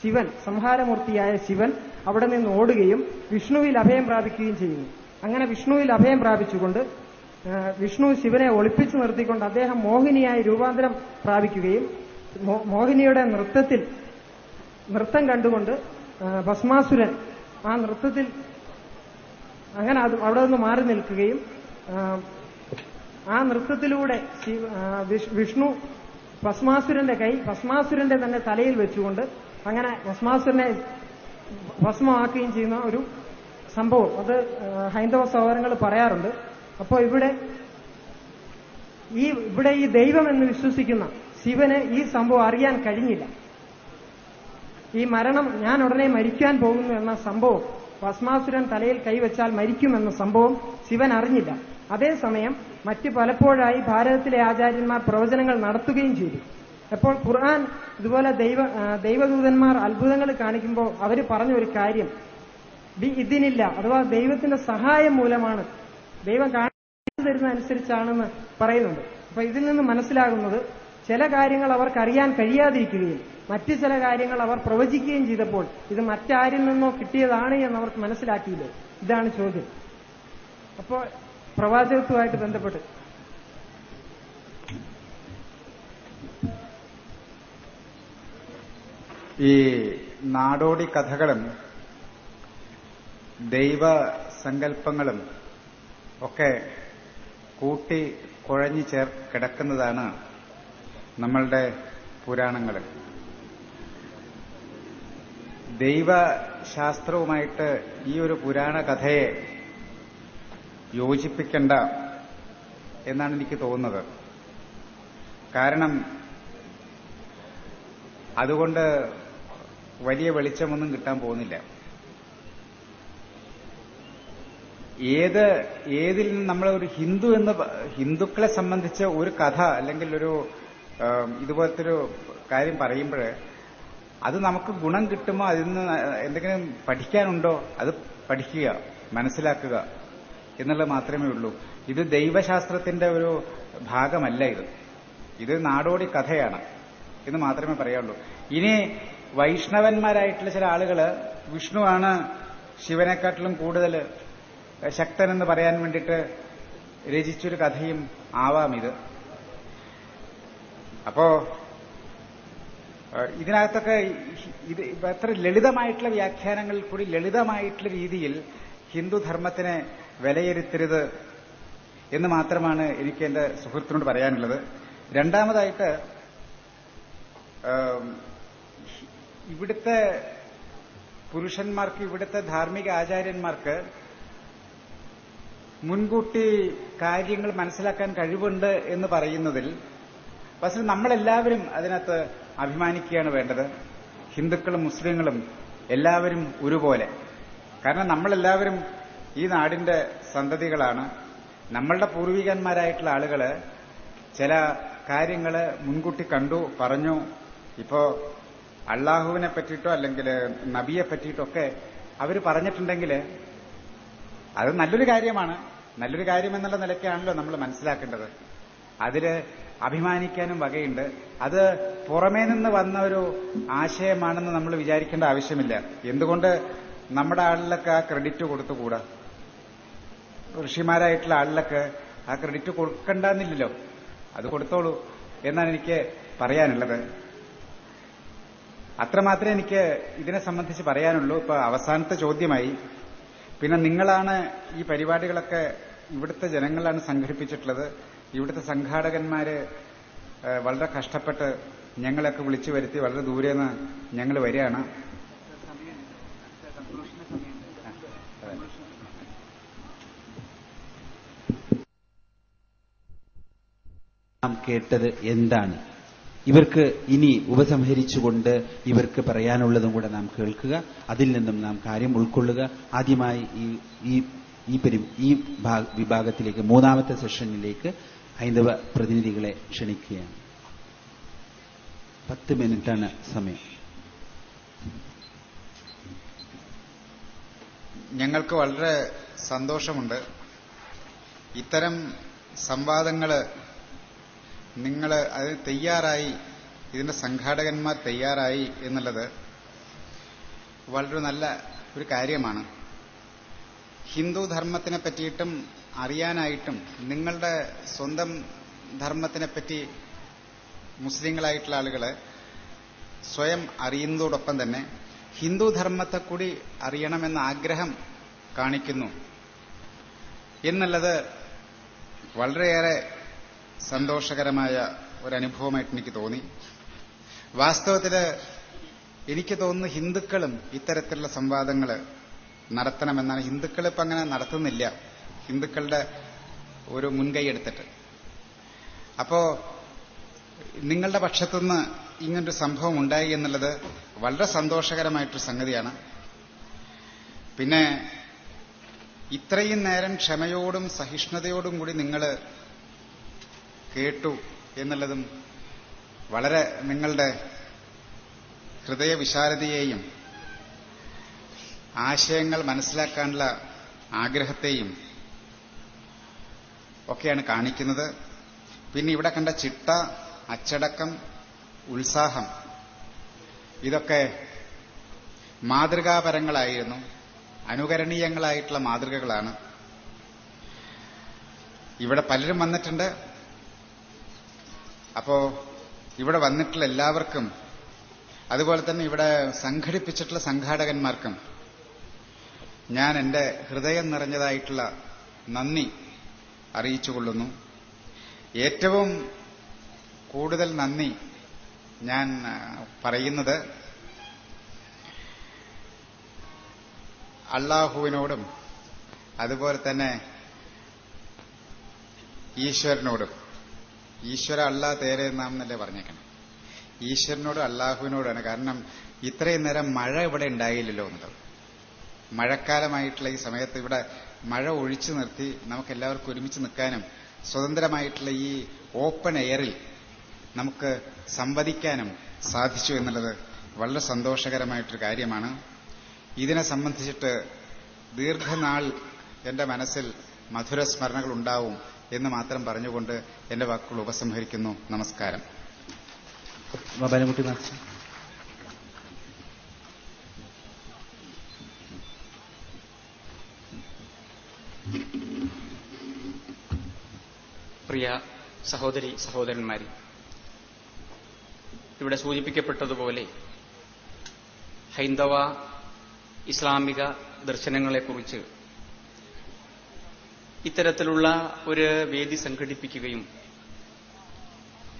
ശിവൻ, സംഹാരമൂർത്തിയായ ശിവൻ അവിടെ നിന്ന് ഓടുകയും വിഷ്ണുവിൽ അഭയം പ്രാപിക്കുകയും ചെയ്യുന്നു. അങ്ങനെ വിഷ്ണുവിൽ അഭയം പ്രാപിച്ചുകൊണ്ട് വിഷ്ണു ശിവനെ ഒളിപ്പിച്ചു നിർത്തിക്കൊണ്ട് അദ്ദേഹം മോഹിനിയായി രൂപാന്തരം പ്രാപിക്കുകയും മോഹിനിയുടെ നൃത്തം കണ്ടുകൊണ്ട് ഭസ്മാസുരൻ ആ നൃത്തത്തിൽ അങ്ങനെ അവിടെ നിന്ന് മാറി നിൽക്കുകയും ആ നൃത്തത്തിലൂടെ വിഷ്ണു ഭസ്മാസുരന്റെ തന്നെ തലയിൽ വെച്ചുകൊണ്ട് അങ്ങനെ ഭസ്മാസുരനെ ഭസ്മമാക്കുകയും ചെയ്യുന്ന ഒരു സംഭവം അത് ഹൈന്ദവ സഹോദരങ്ങൾ പറയാറുണ്ട്. അപ്പോൾ ഇവിടെ ഈ ദൈവം എന്ന് വിശ്വസിക്കുന്ന ശിവന് ഈ സംഭവം അറിയാൻ കഴിഞ്ഞില്ല. ഈ മരണം, ഞാൻ ഉടനെ മരിക്കാൻ പോകുന്നു എന്ന സംഭവം, ഭസ്മാസുരൻ തലയിൽ കൈവച്ചാൽ മരിക്കുമെന്ന സംഭവം ശിവൻ അറിഞ്ഞില്ല. അതേസമയം മറ്റ് പലപ്പോഴായി ഭാരതത്തിലെ ആചാര്യന്മാർ പ്രവചനങ്ങൾ നടത്തുകയും ചെയ്തു. അപ്പോൾ ഖുർആൻ ഇതുപോലെ ദൈവദൂതന്മാർ അത്ഭുതങ്ങൾ കാണിക്കുമ്പോൾ അവർ പറഞ്ഞ ഒരു കാര്യം ഇതിനില്ല, അഥവാ ദൈവത്തിന്റെ സഹായം മൂലമാണ്, ദൈവം കാണിച്ചു തരുന്ന അനുസരിച്ചാണെന്ന് പറയുന്നുണ്ട്. അപ്പൊ ഇതിൽ നിന്ന് മനസ്സിലാകുന്നത് ചില കാര്യങ്ങൾ അവർക്കറിയാൻ കഴിയാതിരിക്കുകയും മറ്റു ചില കാര്യങ്ങൾ അവർ പ്രവചിക്കുകയും ചെയ്തപ്പോൾ ഇത് മറ്റാരിൽ നിന്നോ കിട്ടിയതാണ് എന്ന് അവർക്ക് മനസ്സിലാക്കിയില്ലേ? ഇതാണ് ചോദ്യം. അപ്പോൾ പ്രവാചകത്വമായിട്ട് ബന്ധപ്പെട്ട് ഈ നാടോടി കഥകളും ദൈവസങ്കല്പങ്ങളും ഒക്കെ കൂട്ടി കുഴഞ്ഞു കിടക്കുന്നതാണ് നമ്മളുടെ പുരാണങ്ങൾ. ദൈവശാസ്ത്രവുമായിട്ട് ഈ ഒരു പുരാണ കഥയെ യോജിപ്പിക്കേണ്ട എന്നാണ് എനിക്ക് തോന്നുന്നത്. കാരണം അതുകൊണ്ട് വലിയ വെളിച്ചമൊന്നും കിട്ടാൻ പോകുന്നില്ല. ഏതിൽ നിന്ന് നമ്മൾ ഒരു ഹിന്ദുക്കളെ സംബന്ധിച്ച് ഒരു കഥ അല്ലെങ്കിൽ ഒരു ഇതുപോലത്തെ ഒരു കാര്യം പറയുമ്പോൾ അത് നമുക്ക് ഗുണം കിട്ടുമോ, അതിൽ നിന്ന് എന്തെങ്കിലും പഠിക്കാനുണ്ടോ, അത് പഠിക്കുക, മനസ്സിലാക്കുക എന്നുള്ളത് മാത്രമേ ഉള്ളൂ. ഇത് ദൈവശാസ്ത്രത്തിന്റെ ഒരു ഭാഗമല്ല. ഇത് നാടോടി കഥയാണ് എന്ന് മാത്രമേ പറയാനുള്ളൂ. ഇനി വൈഷ്ണവന്മാരായിട്ടുള്ള ചില ആളുകൾ വിഷ്ണുവാണ് ശിവനെക്കാട്ടിലും കൂടുതൽ ശക്തനെന്ന് പറയാൻ വേണ്ടിയിട്ട് രചിച്ചൊരു കഥയും ആവാം ഇത്. അപ്പോ ഇതിനകത്തൊക്കെ ഇത് എത്ര ലളിതമായിട്ടുള്ള വ്യാഖ്യാനങ്ങളിൽ കൂടി ലളിതമായിട്ടുള്ള രീതിയിൽ ഹിന്ദുധർമ്മത്തിനെ വിലയിരുത്തരുത് എന്ന് മാത്രമാണ് എനിക്ക് എന്റെ സുഹൃത്തിനോട് പറയാനുള്ളത്. രണ്ടാമതായിട്ട് ഇവിടുത്തെ പുരുഷന്മാർക്ക്, ഇവിടുത്തെ ധാർമ്മിക ആചാര്യന്മാർക്ക് മുൻകൂട്ടി കാര്യങ്ങൾ മനസ്സിലാക്കാൻ കഴിവുണ്ട് എന്ന് പറയുന്നതിൽ പക്ഷേ നമ്മളെല്ലാവരും അതിനകത്ത് അഭിമാനിക്കുകയാണ് വേണ്ടത്. ഹിന്ദുക്കളും മുസ്ലിങ്ങളും എല്ലാവരും ഒരുപോലെ. കാരണം നമ്മളെല്ലാവരും ഈ നാടിന്റെ സന്തതികളാണ്. നമ്മളുടെ പൂർവികന്മാരായിട്ടുള്ള ആളുകള് ചില കാര്യങ്ങള് മുൻകൂട്ടി കണ്ടു, പറഞ്ഞു. ഇപ്പോ അള്ളാഹുവിനെ പറ്റിയിട്ടോ അല്ലെങ്കിൽ നബിയെ പറ്റിയിട്ടൊക്കെ അവര് പറഞ്ഞിട്ടുണ്ടെങ്കിൽ അത് നല്ലൊരു കാര്യമാണ്. നല്ലൊരു കാര്യം എന്നുള്ള നിലയ്ക്കാണല്ലോ നമ്മൾ മനസ്സിലാക്കേണ്ടത്. അതില് അഭിമാനിക്കാനും വകയുണ്ട്. അത് പുറമേ നിന്ന് വന്ന ഒരു ആശയമാണെന്ന് നമ്മൾ വിചാരിക്കേണ്ട ആവശ്യമില്ല. എന്തുകൊണ്ട് നമ്മുടെ ആളിലൊക്കെ ആ ക്രെഡിറ്റ് കൊടുത്തുകൂടാ? ഋഷിമാരായിട്ടുള്ള ആളിലൊക്കെ ആ ക്രെഡിറ്റ് കൊടുക്കണ്ടെന്നില്ലല്ലോ. അത് കൊടുത്തോളൂ എന്നാണ് എനിക്ക് പറയാനുള്ളത്. അത്രമാത്രമേ എനിക്ക് ഇതിനെ സംബന്ധിച്ച് പറയാനുള്ളൂ. ഇപ്പൊ അവസാനത്തെ ചോദ്യമായി, പിന്നെ നിങ്ങളാണ് ഈ പരിപാടികളൊക്കെ ഇവിടുത്തെ ജനങ്ങളാണ് സംഘടിപ്പിച്ചിട്ടുള്ളത്. ഇവിടുത്തെ സംഘാടകന്മാര് വളരെ കഷ്ടപ്പെട്ട് ഞങ്ങളൊക്കെ വിളിച്ചു വരുത്തി വളരെ ദൂരേന്ന് ഞങ്ങൾ വരികയാണ്. നാം കേട്ടത് എന്താണ്? ഇവർക്ക് ഇനി ഉപസംഹരിച്ചുകൊണ്ട് ഇവർക്ക് പറയാനുള്ളതും കൂടെ നാം കേൾക്കുക. അതിൽ നിന്നും നാം കാര്യം ഉൾക്കൊള്ളുക. ആദ്യമായി ഈ വിഭാഗത്തിലേക്ക്, മൂന്നാമത്തെ സെഷനിലേക്ക് ഹൈന്ദവ പ്രതിനിധികളെ ക്ഷണിക്കുകയാണ്. 10 മിനിറ്റാണ് സമയം. ഞങ്ങൾക്ക് വളരെ സന്തോഷമുണ്ട്. ഇത്തരം സംവാദങ്ങള് നിങ്ങൾ അതിന് തയ്യാറായി, ഇതിന്റെ സംഘാടകന്മാർ തയ്യാറായി എന്നുള്ളത് വളരെ നല്ല ഒരു കാര്യമാണ്. ഹിന്ദു ധർമ്മത്തിനെ പറ്റിയിട്ടും അറിയാനായിട്ടും നിങ്ങളുടെ സ്വന്തം ധർമ്മത്തിനെപ്പറ്റി മുസ്ലിങ്ങളായിട്ടുള്ള ആളുകള് സ്വയം അറിയുന്നതോടൊപ്പം തന്നെ ഹിന്ദു ധർമ്മത്തെ കൂടി അറിയണമെന്ന ആഗ്രഹം കാണിക്കുന്നു എന്നുള്ളത് വളരെയേറെ സന്തോഷകരമായ ഒരനുഭവമായിട്ട് എനിക്ക് തോന്നി. വാസ്തവത്തില് എനിക്ക് തോന്നുന്നു ഹിന്ദുക്കളും ഇത്തരത്തിലുള്ള സംവാദങ്ങൾ നടത്തണമെന്നാണ്. ഹിന്ദുക്കൾ ഇപ്പം അങ്ങനെ നടത്തുന്നില്ല, ഹിന്ദുക്കളുടെ ഒരു മുൻകൈ എടുത്തിട്ട്. അപ്പോ നിങ്ങളുടെ പക്ഷത്തുനിന്ന് ഇങ്ങനൊരു സംഭവം ഉണ്ടായി എന്നുള്ളത് വളരെ സന്തോഷകരമായിട്ടൊരു സംഗതിയാണ്. പിന്നെ ഇത്രയും നേരം ക്ഷമയോടും സഹിഷ്ണുതയോടും കൂടി നിങ്ങൾ കേട്ടു എന്നുള്ളതും വളരെ നിങ്ങളുടെ ഹൃദയവിശാലതയെയും ആശയങ്ങൾ മനസ്സിലാക്കാനുള്ള ആഗ്രഹത്തെയും ഒക്കെയാണ് കാണിക്കുന്നത്. പിന്നെ ഇവിടെ കണ്ട ചിട്ട, അച്ചടക്കം, ഉത്സാഹം, ഇതൊക്കെ മാതൃകാപരങ്ങളായിരുന്നു, അനുകരണീയങ്ങളായിട്ടുള്ള മാതൃകകളാണ്. ഇവിടെ പലരും വന്നിട്ടുണ്ട്. അപ്പോ ഇവിടെ വന്നിട്ടുള്ള എല്ലാവർക്കും, അതുപോലെ തന്നെ ഇവിടെ സംഘടിപ്പിച്ചിട്ടുള്ള സംഘാടകന്മാർക്കും ഞാൻ എന്റെ ഹൃദയം നിറഞ്ഞതായിട്ടുള്ള നന്ദി അറിയിച്ചുകൊള്ളുന്നു. ഏറ്റവും കൂടുതൽ നന്ദി ഞാൻ പറയുന്നത് അള്ളാഹുവിനോടും അതുപോലെ തന്നെ ഈശ്വരനോടും. ഈശ്വര അല്ലാ തേരെ നാം എന്നല്ലേ പറഞ്ഞേക്കണം. ഈശ്വരനോടും അള്ളാഹുവിനോടാണ്. കാരണം ഇത്രയും നേരം മഴ ഇവിടെ ഉണ്ടായില്ലല്ലോ എന്നുള്ളത്. മഴക്കാലമായിട്ടുള്ള ഈ സമയത്ത് ഇവിടെ മഴ ഒഴിച്ചു നിർത്തി നമുക്ക് എല്ലാവർക്കും ഒരുമിച്ച് നിൽക്കാനും സ്വതന്ത്രമായിട്ടുള്ള ഈ ഓപ്പൺ എയറിൽ നമുക്ക് സംവദിക്കാനും സാധിച്ചു എന്നുള്ളത് വളരെ സന്തോഷകരമായിട്ടൊരു കാര്യമാണ്. ഇതിനെ സംബന്ധിച്ചിട്ട് ദീർഘനാൾ എന്റെ മനസ്സിൽ മധുര സ്മരണകൾ ഉണ്ടാവും എന്ന് മാത്രം പറഞ്ഞുകൊണ്ട് എന്റെ വാക്കുകൾ ഉപസംഹരിക്കുന്നു. നമസ്കാരം. പ്രിയ സഹോദരി സഹോദരന്മാരെ, ഇവിടെ സൂചിപ്പിക്കപ്പെട്ടതുപോലെ ഹൈന്ദവ ഇസ്ലാമിക ദർശനങ്ങളെക്കുറിച്ച് ഇത്തരത്തിലുള്ള ഒരു വേദി സംഘടിപ്പിക്കുകയും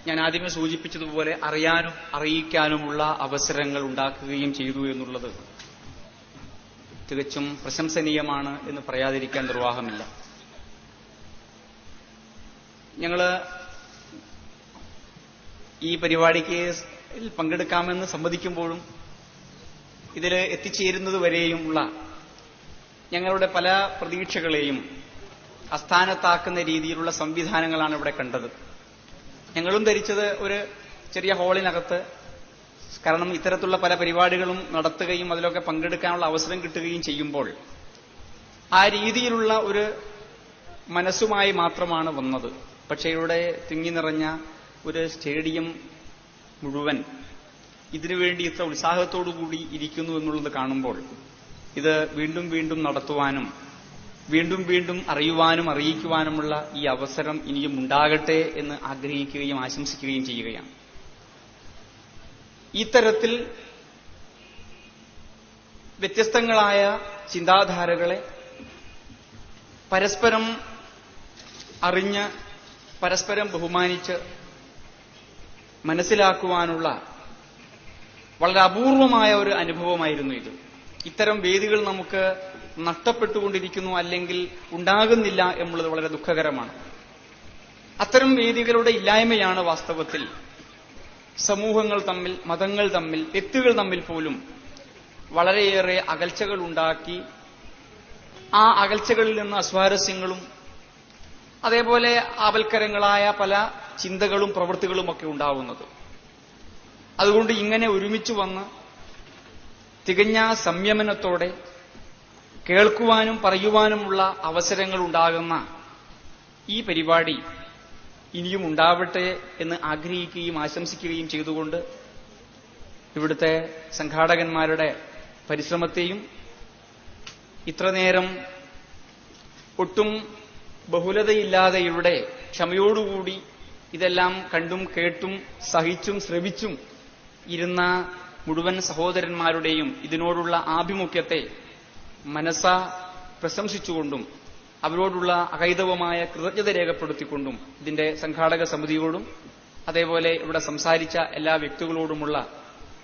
ഞാൻ ആദ്യമേ സൂചിപ്പിച്ചതുപോലെ അറിയാനും അറിയിക്കാനുമുള്ള അവസരങ്ങൾ ഉണ്ടാക്കുകയും ചെയ്തു എന്നുള്ളത് തികച്ചും പ്രശംസനീയമാണ് എന്ന് പറയാതിരിക്കാൻ നിർവാഹമില്ല. ഞങ്ങള് ഈ പരിപാടിക്ക് പങ്കെടുക്കാമെന്ന് സമ്മതിക്കുമ്പോഴും ഇതിൽ എത്തിച്ചേരുന്നതുവരെയുമുള്ള ഞങ്ങളുടെ പല പ്രതീക്ഷകളെയും അസ്ഥാനത്താക്കുന്ന രീതിയിലുള്ള സംവിധാനങ്ങളാണ് ഇവിടെ കണ്ടത്. ഞങ്ങളും ധരിച്ചത് ഒരു ചെറിയ ഹാളിനകത്ത്, കാരണം ഇത്തരത്തിലുള്ള പല പരിപാടികളും നടത്തുകയും അതിലൊക്കെ പങ്കെടുക്കാനുള്ള അവസരം കിട്ടുകയും ചെയ്യുമ്പോൾ ആ രീതിയിലുള്ള ഒരു മനസ്സുമായി മാത്രമാണ് വന്നത്. പക്ഷേ ഇവിടെ തിങ്ങി നിറഞ്ഞ ഒരു സ്റ്റേഡിയം മുഴുവൻ ഇതിനുവേണ്ടി ഇത്ര ഉത്സാഹത്തോടുകൂടി ഇരിക്കുന്നു എന്നുള്ളത് കാണുമ്പോൾ ഇത് വീണ്ടും വീണ്ടും നടത്തുവാനും വീണ്ടും വീണ്ടും അറിയുവാനും അറിയിക്കുവാനുമുള്ള ഈ അവസരം ഇനിയും ഉണ്ടാകട്ടെ എന്ന് ആഗ്രഹിക്കുകയും ആശംസിക്കുകയും ചെയ്യുകയാണ്. ഇത്തരത്തിൽ വ്യത്യസ്തങ്ങളായ ചിന്താധാരകളെ പരസ്പരം അറിഞ്ഞ് പരസ്പരം ബഹുമാനിച്ച് മനസ്സിലാക്കുവാനുള്ള വളരെ അപൂർവമായ ഒരു അനുഭവമായിരുന്നു ഇത്. ഇത്തരം വേദികൾ നമുക്ക് നഷ്ടപ്പെട്ടുകൊണ്ടിരിക്കുന്നു, അല്ലെങ്കിൽ ഉണ്ടാകുന്നില്ല എന്നുള്ളത് വളരെ ദുഃഖകരമാണ്. അത്തരം വേദികളുടെ ഇല്ലായ്മയാണ് വാസ്തവത്തിൽ സമൂഹങ്ങൾ തമ്മിൽ, മതങ്ങൾ തമ്മിൽ, വ്യക്തികൾ തമ്മിൽ പോലും വളരെയേറെ അകൽച്ചകൾ ഉണ്ടാക്കി ആ അകൽച്ചകളിൽ നിന്ന് അസ്വാരസ്യങ്ങളും അതേപോലെ ആപൽക്കരങ്ങളായ പല ചിന്തകളും പ്രവൃത്തികളുമൊക്കെ ഉണ്ടാവുന്നത്. അതുകൊണ്ട് ഇങ്ങനെ ഒരുമിച്ച് വന്ന് തികഞ്ഞ സംയമനത്തോടെ കേൾക്കുവാനും പറയുവാനുമുള്ള അവസരങ്ങൾ ഉണ്ടാകുന്ന ഈ പരിപാടി ഇനിയും ഉണ്ടാവട്ടെ എന്ന് ആഗ്രഹിക്കുകയും ആശംസിക്കുകയും ചെയ്തുകൊണ്ട് ഇവിടുത്തെ സംഘാടകന്മാരുടെ പരിശ്രമത്തെയും ഇത്രനേരം ഒട്ടും ബഹുലതയില്ലാതെ ഇവിടെ ക്ഷമയോടുകൂടി ഇതെല്ലാം കണ്ടും കേട്ടും സഹിച്ചും ശ്രവിച്ചും ഇരുന്ന മുഴുവൻ സഹോദരന്മാരുടെയും ഇതിനോടുള്ള ആഭിമുഖ്യത്തെ മനസ്സാ പ്രശംസിച്ചുകൊണ്ടും അവരോടുള്ള അകൈതവമായ കൃതജ്ഞത രേഖപ്പെടുത്തിക്കൊണ്ടും ഇതിന്റെ സംഘാടക സമിതിയോടും അതേപോലെ ഇവിടെ സംസാരിച്ച എല്ലാ വ്യക്തികളോടുമുള്ള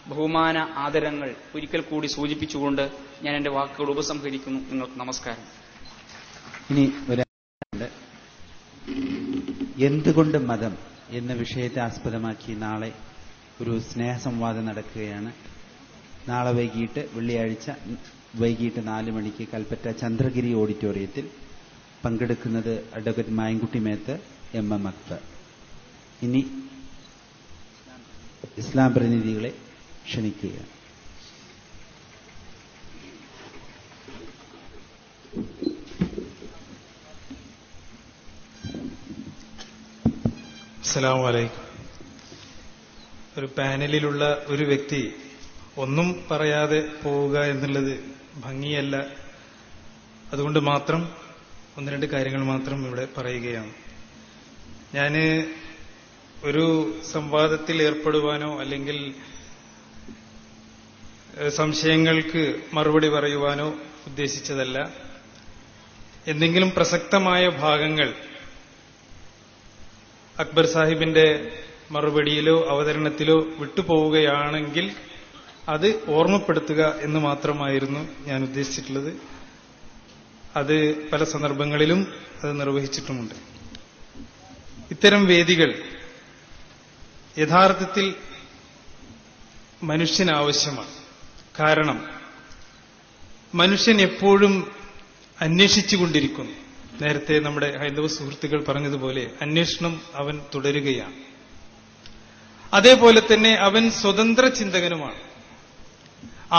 ബഹുമാന ആദരങ്ങൾ ഒരിക്കൽ കൂടി സൂചിപ്പിച്ചുകൊണ്ട് ഞാൻ എന്റെ വാക്കുകൾ ഉപസംഹരിക്കുന്നു. നിങ്ങൾക്ക് നമസ്കാരം. ഇനി എന്തുകൊണ്ട് മതം എന്ന വിഷയത്തെ ആസ്പദമാക്കി നാളെ ഒരു സ്നേഹസംവാദം നടക്കുകയാണ്. നാളെ വെള്ളിയാഴ്ച വൈകിട്ട് 4 മണിക്ക് കൽപ്പറ്റ ചന്ദ്രഗിരി ഓഡിറ്റോറിയത്തിൽ. പങ്കെടുക്കുന്നത് അഡ്വക്കേറ്റ് മായൻകുട്ടി മേത്ത്, MM അക്ബർ. ഇനി ഇസ്ലാം പ്രതിനിധികളെ ക്ഷണിക്കുകയാണ്. അസ്സലാമു അലൈക്കും. ഒരു പാനലിലുള്ള ഒരു വ്യക്തി ഒന്നും പറയാതെ പോവുക എന്നുള്ളത് ഭംഗിയല്ല. അതുകൊണ്ട് മാത്രം 1-2 കാര്യങ്ങൾ മാത്രം ഇവിടെ പറയുകയാണ്. ഞാൻ ഒരു സംവാദത്തിൽ ഏർപ്പെടുവാനോ അല്ലെങ്കിൽ സംശയങ്ങൾക്ക് മറുപടി പറയുവാനോ ഉദ്ദേശിച്ചതല്ല. എന്തെങ്കിലും പ്രസക്തമായ ഭാഗങ്ങൾ അക്ബർ സാഹിബിന്റെ മറുപടിയിലോ അവതരണത്തിലോ വിട്ടുപോവുകയാണെങ്കിൽ അത് ഓർമ്മപ്പെടുത്തുക എന്ന് മാത്രമായിരുന്നു ഞാൻ ഉദ്ദേശിച്ചിട്ടുള്ളത്. അത് പല സന്ദർഭങ്ങളിലും അത് നിർവഹിച്ചിട്ടുമുണ്ട്. ഇത്തരം വേദികൾ യഥാർത്ഥത്തിൽ മനുഷ്യനാവശ്യമാണ്. കാരണം മനുഷ്യൻ എപ്പോഴും അന്വേഷിച്ചുകൊണ്ടിരിക്കുന്നു. നേരത്തെ നമ്മുടെ ഹൈന്ദവ സുഹൃത്തുക്കൾ പറഞ്ഞതുപോലെ അന്വേഷണം അവൻ തുടരുകയാണ്. അതേപോലെ തന്നെ അവൻ സ്വതന്ത്ര ചിന്തകനുമാണ്.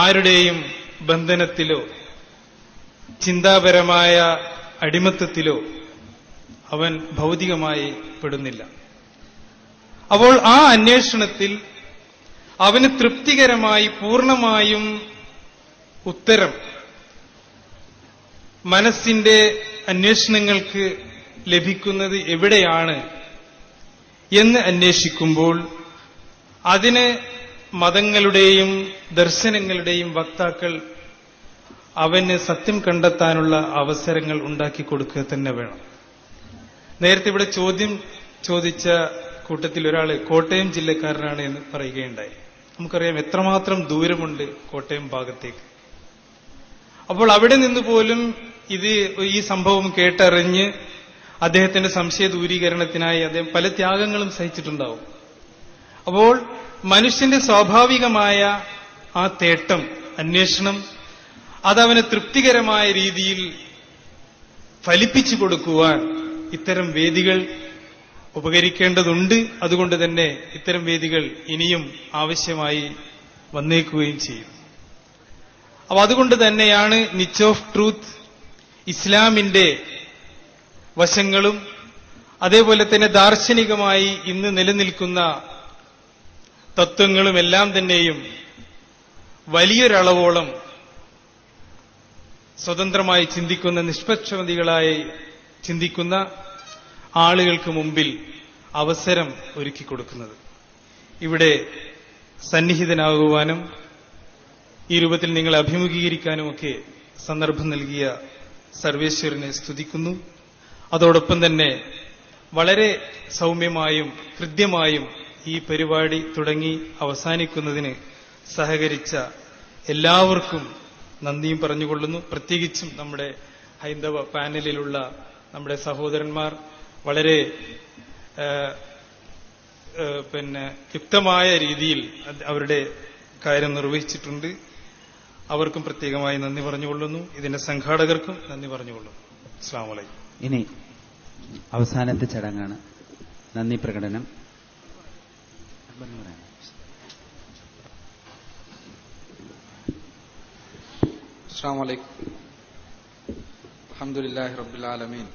ആരുടെയും ബന്ധനത്തിലോ ചിന്താപരമായ അടിമത്തത്തിലോ അവൻ ഭൗതികമായി പെടുന്നില്ല. അപ്പോൾ ആ അന്വേഷണത്തിൽ അവന് തൃപ്തികരമായി പൂർണ്ണമായും ഉത്തരം മനസ്സിന്റെ അന്വേഷണങ്ങൾക്ക് ലഭിക്കുന്നത് എവിടെയാണ് എന്ന് അന്വേഷിക്കുമ്പോൾ അതിന് മതങ്ങളുടെയും ദർശനങ്ങളുടെയും വക്താക്കൾ അവന് സത്യം കണ്ടെത്താനുള്ള അവസരങ്ങൾ ഉണ്ടാക്കി കൊടുക്കുക തന്നെ വേണം. നേരത്തെ ഇവിടെ ചോദ്യം ചോദിച്ച കൂട്ടത്തിൽ ഒരാൾ കോട്ടയം ജില്ലക്കാരനാണ് എന്ന് പറയുകയുണ്ടായി. നമുക്കറിയാം എത്രമാത്രം ദൂരമുണ്ട് കോട്ടയം ഭാഗത്തേക്ക്. അപ്പോൾ അവിടെ നിന്ന് പോലും ഈ സംഭവം കേട്ടറിഞ്ഞ് അദ്ദേഹത്തിന്റെ സംശയ ദൂരീകരണത്തിനായി അദ്ദേഹം പല ത്യാഗങ്ങളും സഹിച്ചിട്ടുണ്ടാവും. അപ്പോൾ മനുഷ്യന്റെ സ്വാഭാവികമായ ആ തേട്ടം, അന്വേഷണം, അതവന് തൃപ്തികരമായ രീതിയിൽ ഫലിപ്പിച്ചു കൊടുക്കുവാൻ ഇത്തരം വേദികൾ ഉപകരിക്കേണ്ടതുണ്ട്. അതുകൊണ്ട് തന്നെ ഇത്തരം വേദികൾ ഇനിയും ആവശ്യമായി വന്നേക്കുകയും ചെയ്യും. അപ്പൊ അതുകൊണ്ട് തന്നെയാണ് നിച്ച് ഓഫ് ട്രൂത്ത് ഇസ്ലാമിന്റെ വശങ്ങളും അതേപോലെ തന്നെ ദാർശനികമായി ഇന്ന് നിലനിൽക്കുന്ന തത്വങ്ങളും എല്ലാം തന്നെയും വലിയൊരളവോളം സ്വതന്ത്രമായി ചിന്തിക്കുന്ന, നിഷ്പക്ഷമതികളായി ചിന്തിക്കുന്ന ആളുകൾക്ക് മുമ്പിൽ അവസരം ഒരുക്കി കൊടുക്കുന്നത്. ഇവിടെ സന്നിഹിതനാകുവാനും ഈ രൂപത്തിൽ നിങ്ങളെ അഭിമുഖീകരിക്കാനുമൊക്കെ സന്ദർഭം നൽകിയ സർവേശ്വരനെ സ്തുതിക്കുന്നു. അതോടൊപ്പം തന്നെ വളരെ സൗമ്യമായും ഹൃദ്യമായും ഈ പരിപാടി തുടങ്ങി അവസാനിക്കുന്നതിന് സഹകരിച്ച എല്ലാവർക്കും നന്ദിയും പറഞ്ഞുകൊള്ളുന്നു. പ്രത്യേകിച്ചും നമ്മുടെ ഹൈന്ദവ പാനലിലുള്ള നമ്മുടെ സഹോദരന്മാർ വളരെ യുക്തമായ രീതിയിൽ അവരുടെ കാര്യം നിർവഹിച്ചിട്ടുണ്ട്. അവർക്കും പ്രത്യേകമായി നന്ദി പറഞ്ഞുകൊള്ളുന്നു. ഇതിന്റെ സംഘാടകർക്കും നന്ദി പറഞ്ഞുകൊള്ളുന്നു. അസ്സലാമു അലൈക്കും. ഇനി അവസാനത്തെ ചടങ്ങാണ് നന്ദി പ്രകടനം. അസ്സലാമു അലൈക്കും. അൽഹംദുലില്ലാഹി റബ്ബിൽ ആലമീൻ.